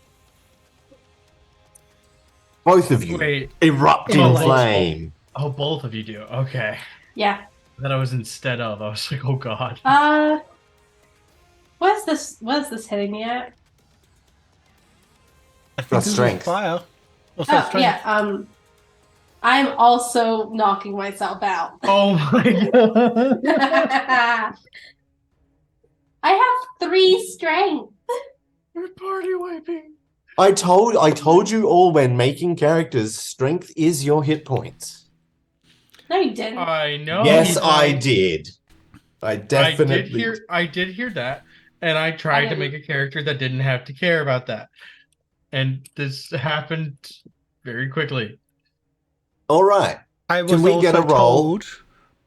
Both of you Wait. erupt Oh, in both. flame. Oh, both of you do. Okay. Yeah. That I was instead of. I was like, oh god. What is this? What is this hitting me at? I think That's this strength. is fire. Also Oh strength. yeah. I'm also knocking myself out. Oh my god. I have 3 strength. We're party wiping. I told you all when making characters, strength is your hit points. No, you didn't. I know. Yes, you I don't. did. I definitely I did hear that, and I tried to make a character that didn't have to care about that, and this happened very quickly. All right. I was Can we also get a roll? told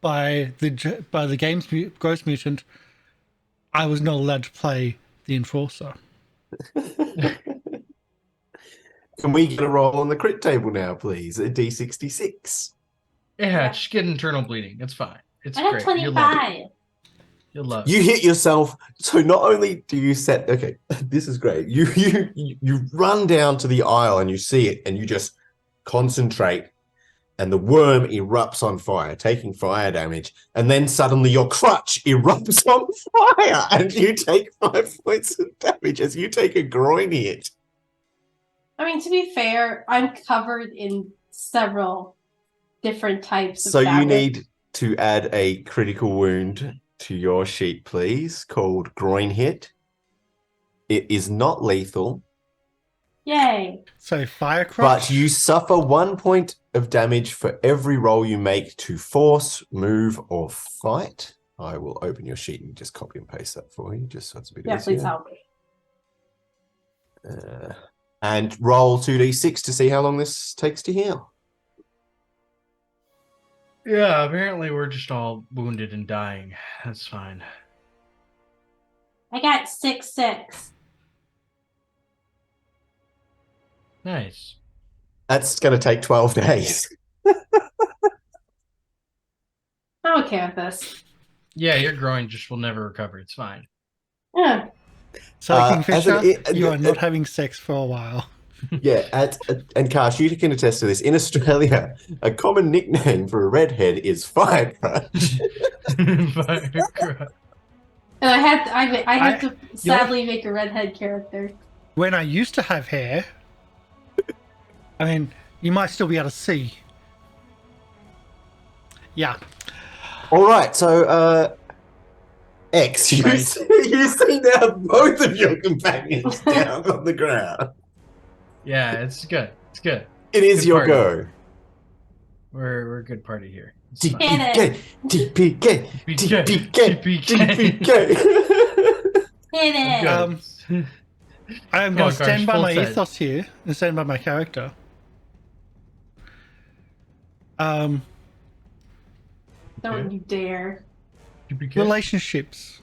by the game's Ghost Mutant I was not allowed to play the Enforcer. Can we get a roll on the crit table now, please? A d66. Yeah, just get internal bleeding. It's fine. It's I got great. You'll love it. 25. You'll love it. You hit yourself. So not only do you set, okay, this is great. You run down to the aisle and you see it and you just concentrate and the worm erupts on fire, taking fire damage. And then suddenly your crutch erupts on fire and you take 5 points of damage as you take a groin hit. I mean, to be fair, I'm covered in several different types of So you damage. need to add a critical wound to your sheet, please, called groin hit. It is not lethal, Yay. So fire crutch. but you suffer 1 point of damage for every roll you make to force, move, or fight. I will open your sheet and just copy and paste that for you, just so it's a bit Yeah, easier. please help me. And roll 2d6 to see how long this takes to heal. Yeah, apparently we're just all wounded and dying. That's fine. I got 6. Nice. That's going to take 12 days. I'm okay with this. Yeah, your groin just will never recover. It's fine. Yeah. So Kingfisher, you are not uh, having sex for a while. Yeah, and Karsh, you can attest to this. In Australia, a common nickname for a redhead is Fire Crutch. And I had to sadly make a redhead character. When I used to have hair, I mean, you might still be able to see. Yeah. All right, so X, you see now both of your companions down on the ground. Yeah, it's good. It's good. It is Good your party. go. We're a good party here. It's fine. TPK, TPK, TPK, TPK. Hit it. Good. I am Come going on, to stand Karsh, by full my set. ethos here and stand by my character. Don't Okay. you dare. TPK. Relationships.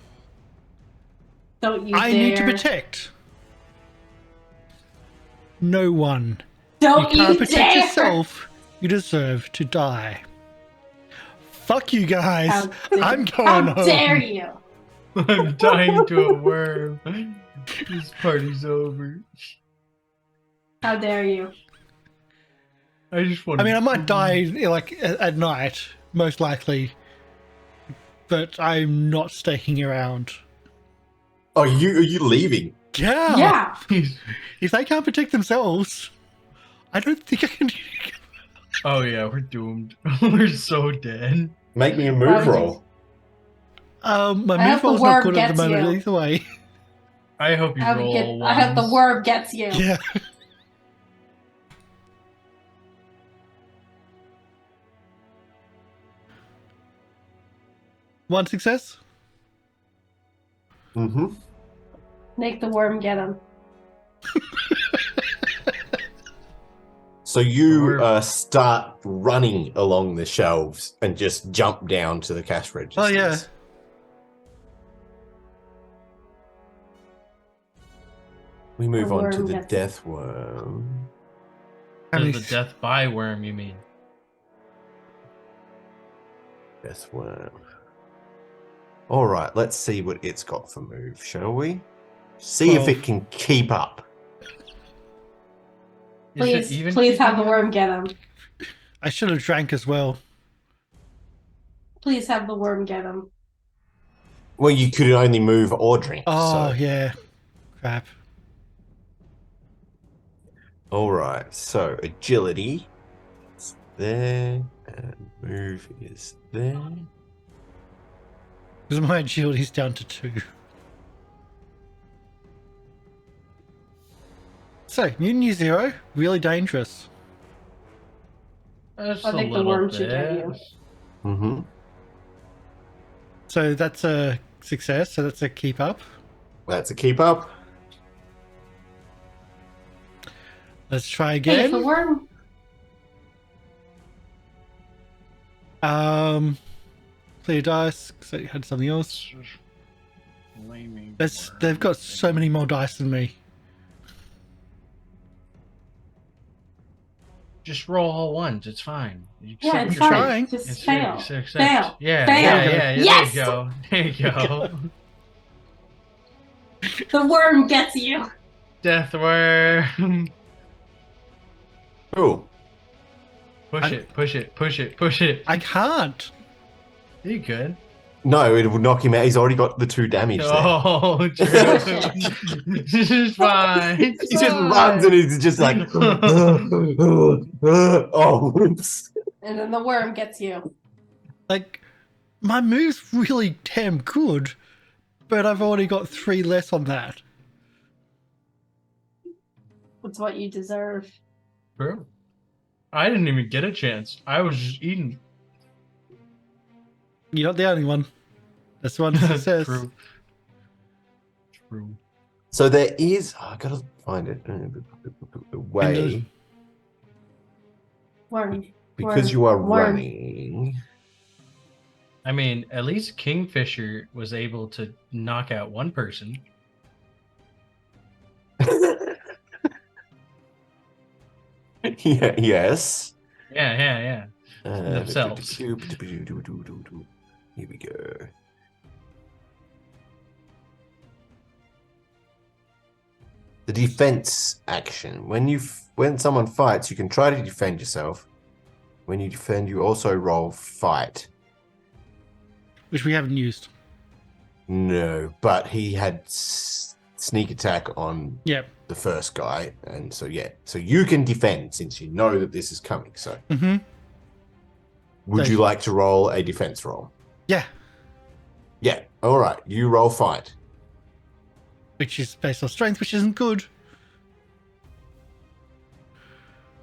Don't you I dare. need to protect no one. Don't You can't you protect dare. yourself. You deserve to die. Fuck you guys. How dare, I'm going how home. dare you? I'm dying to a worm. This party's over. How dare you? I just want. I mean, I might die like at night, most likely, but I'm not sticking around. Oh, are you leaving? Yeah. Yeah. If they can't protect themselves, I don't think I can. Oh yeah, we're doomed. We're so dead. Make me a Why move would roll. My I hope move roll's the not worm good at the gets moment you. either way. I hope you roll all ones. I hope the worm gets you. Yeah. One success. Mm-hmm. Make the worm get him. So you We're- start running along the shelves and just jump down to the cash registers. Oh yeah. We move The on to worm the gets- death worm. How many- The death by worm, you mean? Death worm. All right, let's see what it's got for move, shall we? See if 12. it can keep up. Is it Please, even please have the keeping worm up? get him. I should have drank as well. Please have the worm get him. Well, you could only move or drink. Oh so. yeah. Crap. All right, so agility is there, and move is there. Because my agility's down to 2. So, Mutant Year Zero, really dangerous. Just I a think the little worm should get bit. you. Mm-hmm. So that's a success, so that's a keep up. That's a keep up. Let's try Hey, if the again. worm. Clear dice, so you had something else. Flaming They've got so many more dice than me. Just roll all ones. It's fine. You Yeah, accept it's your fine. fate. trying. Just It's fail. accept. Fail. Yeah, Fail. yeah. Yes! There you go. There you go. The worm gets you. Death worm. Cool. Push it. I can't. You good? No, it would knock him out. He's already got the 2 damage there. Oh, true. This is fine. He just runs and he's just like, oh, oops. And then the worm gets you. Like, my move's really damn good, but I've already got 3 less on that. It's what you deserve. True. I didn't even get a chance. I was just eating. You're not the only one. That's one success. True. So there is, I gotta find it, a way, Worm. because you are Worm. running. I mean, at least Kingfisher was able to knock out one person. Yeah, yes. Yeah. Themselves. Here we go. The defense action. When someone fights, you can try to defend yourself. When you defend, you also roll fight. Which we haven't used. No, but he had sneak attack on Yep. the first guy, and so yeah, so you can defend since you know that this is coming. So, Mm-hmm. would you like to roll a defense roll? Yeah. Yeah. All right. You roll fight. Which is based on strength, which isn't good.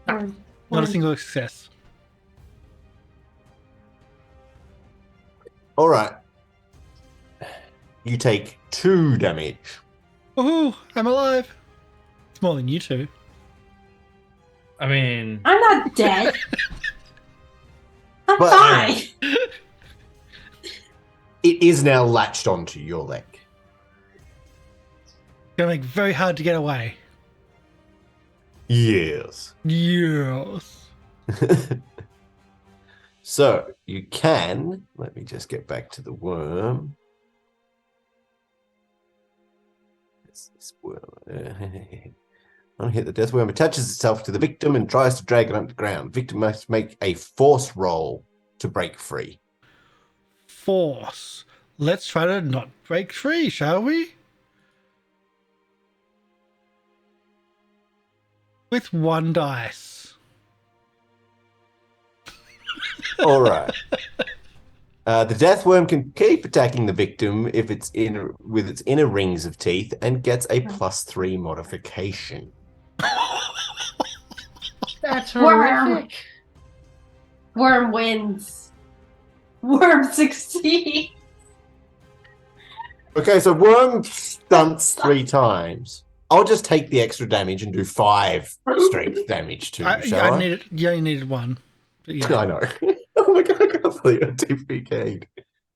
Worm. Not a Worm. single success. All right. You take 2 damage. Woohoo! I'm alive. It's more than you two. I mean, I'm not dead. I'm But- fine. It is now latched onto your leg. Gonna make it very hard to get away. Yes. Yes. So you can. Let me just get back to the worm. This worm. On hit, the death worm attaches itself to the victim and tries to drag it underground. Victim must make a force roll to break free. Force. Let's try to not break free, shall we? With 1 dice. All right. The death worm can keep attacking the victim if it's with its inner rings of teeth and gets a +3 modification. that's Worm. horrific. Worm wins. Worm succeeds. Okay, so worm stunts 3 times. I'll just take the extra damage and do 5 strength damage to you, shall I? You only needed 1. But yeah. I know. Oh my god, I can't believe I TPK'd.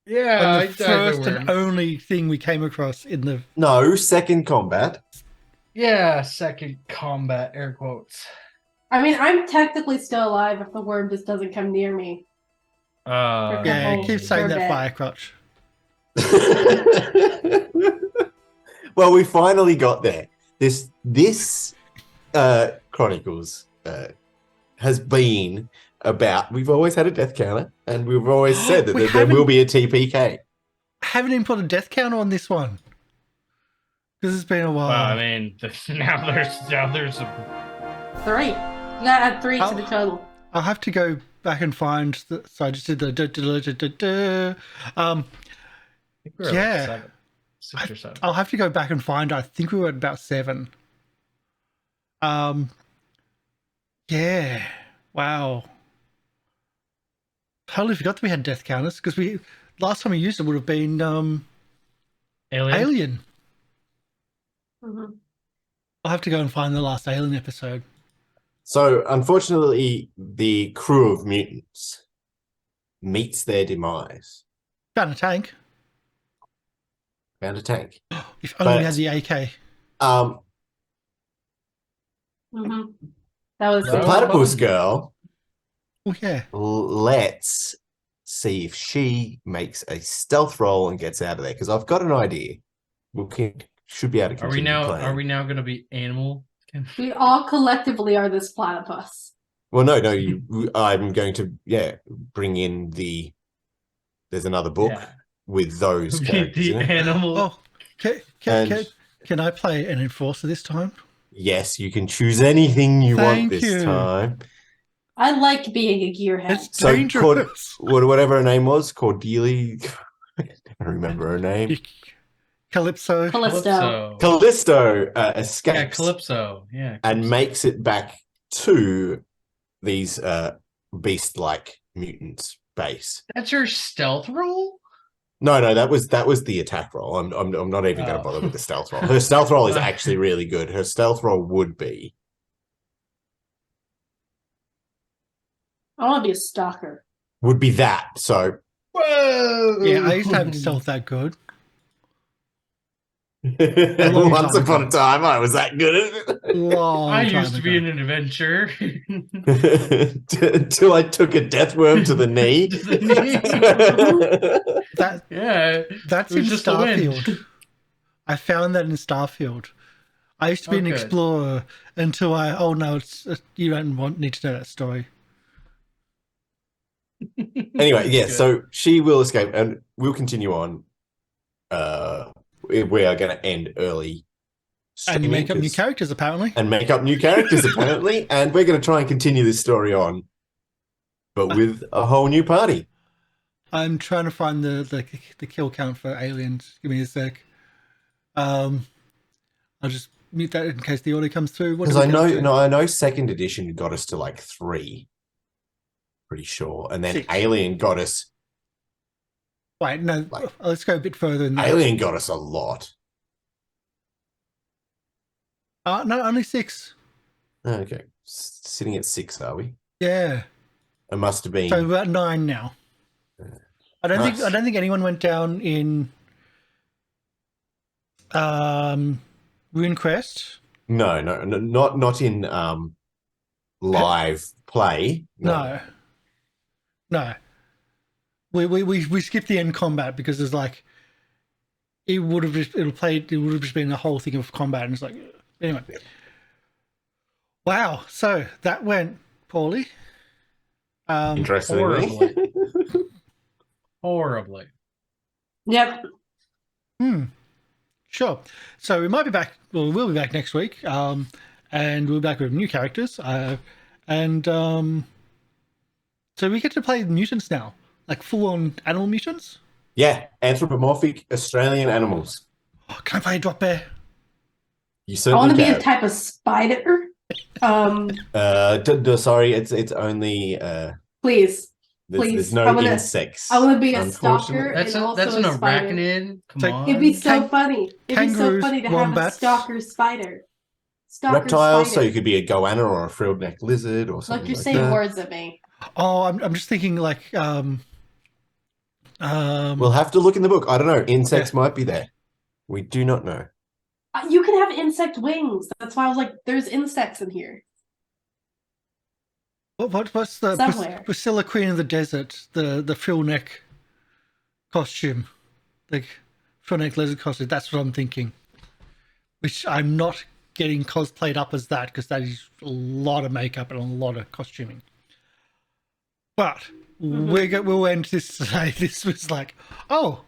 Yeah, And the first and only thing we came across in the... No, second combat. Yeah, second combat, air quotes. I mean, I'm technically still alive if the worm just doesn't come near me. Yeah, Oh, keep saying you're that, dead. Firecrotch. Well, we finally got there. This Chronicles has been about. We've always had a death counter, and we've always said that We there will haven't- be a TPK. I haven't even put a death counter on this one. Because it's been a while. Well, I mean, now there's a 3. You gotta add 3 to Oh. the total. I'll have to go back and find... So I just did the... I think we were Yeah. like 7, 6 or 7. I'll have to go back and find. I think we were at about 7. Yeah. Wow. Totally forgot that we had death counters because last time we used it would have been Alien. Mhm. I'll have to go and find the last Alien episode. So, unfortunately, the crew of mutants meets their demise. Found a tank. Found a tank. If only we But- had the AK. Mhm. That was The No. platypus girl. Oh yeah. Let's see if she makes a stealth roll and gets out of there. Because I've got an idea. Should be able to Are we continue now? playing. Are we now going to be animal? We all collectively are this platypus. Well, no. I'm going to bring in There's another book Yeah. with those characters The in it. animal. Oh, can I play an enforcer this time? Yes, you can choose anything you want Thank this you. time. I like being a gearhead. It's So, dangerous. Whatever her name was, Cordelia. I don't remember her name. Calypso. Callisto. Callisto Yeah, escapes Calypso. Yeah. and Calypso. makes it back to these beast-like mutants base. That's your stealth roll? No, that was the attack roll. I'm not even going to Oh. bother with the stealth roll. Her stealth roll is actually really good. Her stealth roll would be I want to be a stalker. that. So Whoa! Yeah, I used to have stealth that good. long once time upon ago. a time, I was that good at it. Long I time used to be ago. an adventurer. Until I took a death worm to the knee. To the That yeah. that's It was in just the wind. Starfield. I found that in Starfield. I used to be an Okay. explorer until you don't need to know that story. Anyway, yeah, Good. so she will escape and we'll continue on. We are going to end early. And streaming make up new 'cause- characters apparently. And make up new characters, apparently. And we're going to try and continue this story on, but with a whole new party. I'm trying to find the kill count for aliens. Give me a sec. I'll just mute that in case the audio comes through. What Because did we get up to? I know second edition got us to like 3. Pretty sure. And then 6. Alien got us Wait, no, Like- let's go a bit further than that. Alien got us a lot. No, only 6. Okay. Sitting at 6, are we? Yeah. It must have been. So we're at 9 now. I don't Nice. think anyone went down in RuneQuest. No, not in live play. No. We skipped the end combat because it's like it would have just been a whole thing of combat, and it's like anyway. Yeah. Wow, so that went poorly. Interestingly. Horribly. Yep. Sure. So we might be back. Well, we'll be back next week. And we'll be back with new characters. So we get to play mutants now, like full-on animal mutants. Yeah, anthropomorphic Australian animals. Oh, can I play a drop bear? You I certainly want to be can. a type of spider. Sorry, it's only Please. there's Please. no I wanna- insects. I want to be a unfortunately. stalker. That's and also that's an a spider. arachnid. Come So- on. It'd be so funny. It'd be so kangaroos, funny to have a wombats. stalker spider. Stalker Reptiles, so spider. you could be a goanna or a frilled neck lizard or something Look, you're like saying that. words at me. Oh, I'm just thinking like We'll have to look in the book. I don't know. Insects might be there. We do not know. You can have insect wings. That's why I was like, there's insects in here. what's the Somewhere. Priscilla Queen of the Desert, the frill neck costume, the frill neck lizard costume. That's what I'm thinking. Which I'm not getting cosplayed up as that because that is a lot of makeup and a lot of costuming. But we'll end this today. This was like, oh,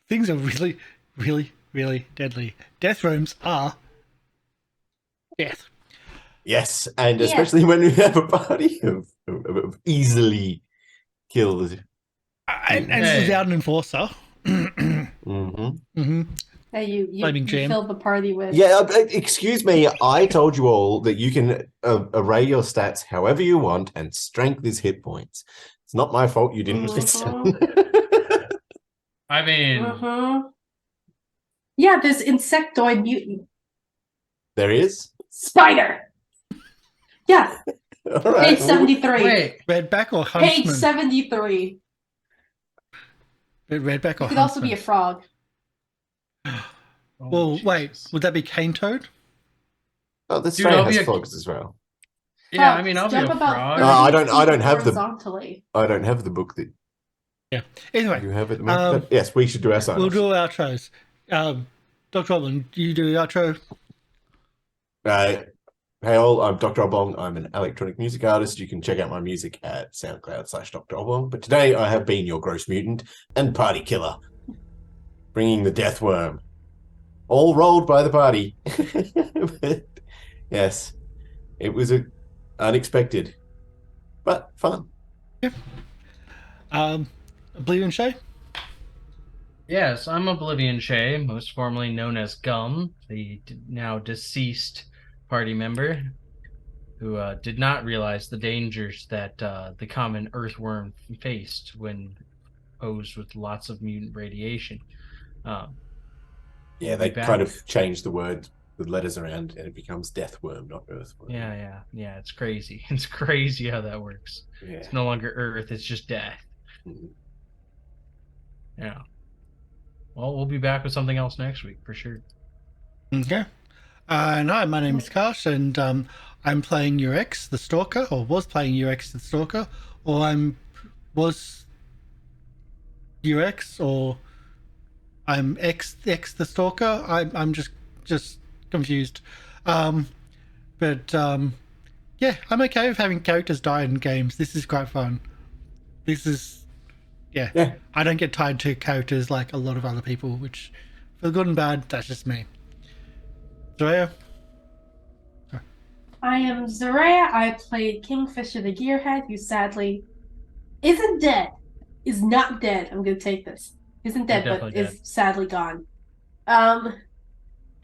things are really, really, really deadly. Death rooms are death. Yes, and Yeah. especially when we have a party of easily killed. And Hey. without an enforcer. Mm-hmm. That you Flaming jam. filled the party with. Yeah, excuse me. I told you all that you can array your stats however you want, and strength is hit points. It's not my fault you didn't listen. I mean, Yeah, there's insectoid mutant. There is? Spider. Yeah, All right. page 73. wait. Redback or Page Huntsman? 73. Redback or It could also be a Huntsman? frog. Well, wait, Jesus. would that be Cane Toad? Oh, the Dude, strain I'll has be a- frogs as well. Yeah, I mean, I'll be a Jump about frog. 30 I don't feet have the- horizontally. I don't have the book that Anyway, you have at the moment. But yes, we should do our sign we'll do outros. Dr. Oblong, do you do the outro? Hey all, I'm Dr. Oblong. I'm an electronic music artist. You can check out my music at SoundCloud/Dr. Oblong. But today I have been your gross mutant and party killer, bringing the death worm. All rolled by the party. But, yes, it was unexpected, but fun. OblivionShay? Yes, I'm OblivionShay, most formerly known as Gum, the now deceased party member who did not realize the dangers that the common earthworm faced when posed with lots of mutant radiation. Yeah, they kind of changed the letters around, and it becomes death worm, not earthworm. Yeah, it's crazy. It's crazy how that works. Yeah. It's no longer Earth, it's just death. Mhm. Yeah. Well, we'll be back with something else next week for sure. Okay. Hi, my name is Karsh, and I'm playing your ex, the Stalker, or was playing your ex, the Stalker, or was your ex, or I'm ex the Stalker. I'm just confused. But yeah, I'm okay with having characters die in games. This is quite fun. This is yeah. I don't get tied to characters like a lot of other people, which for good and bad, that's just me. Zaraeea? I am Zaraeea. I played Kingfisher the Gearhead, who sadly isn't dead. Is not dead. I'm gonna take this. Isn't dead, but definitely is sadly gone.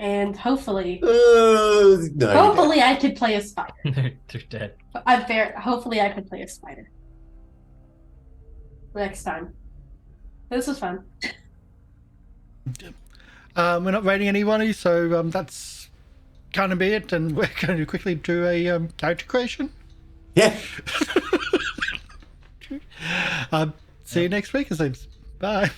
And hopefully, No, hopefully I could play a spider. They're dead. I'm fair. Hopefully I could play a spider next time. This was fun. We're not rating anyone, so that's kind of it, and we're going to quickly do a character creation. Yeah. See you next week, it seems. Bye.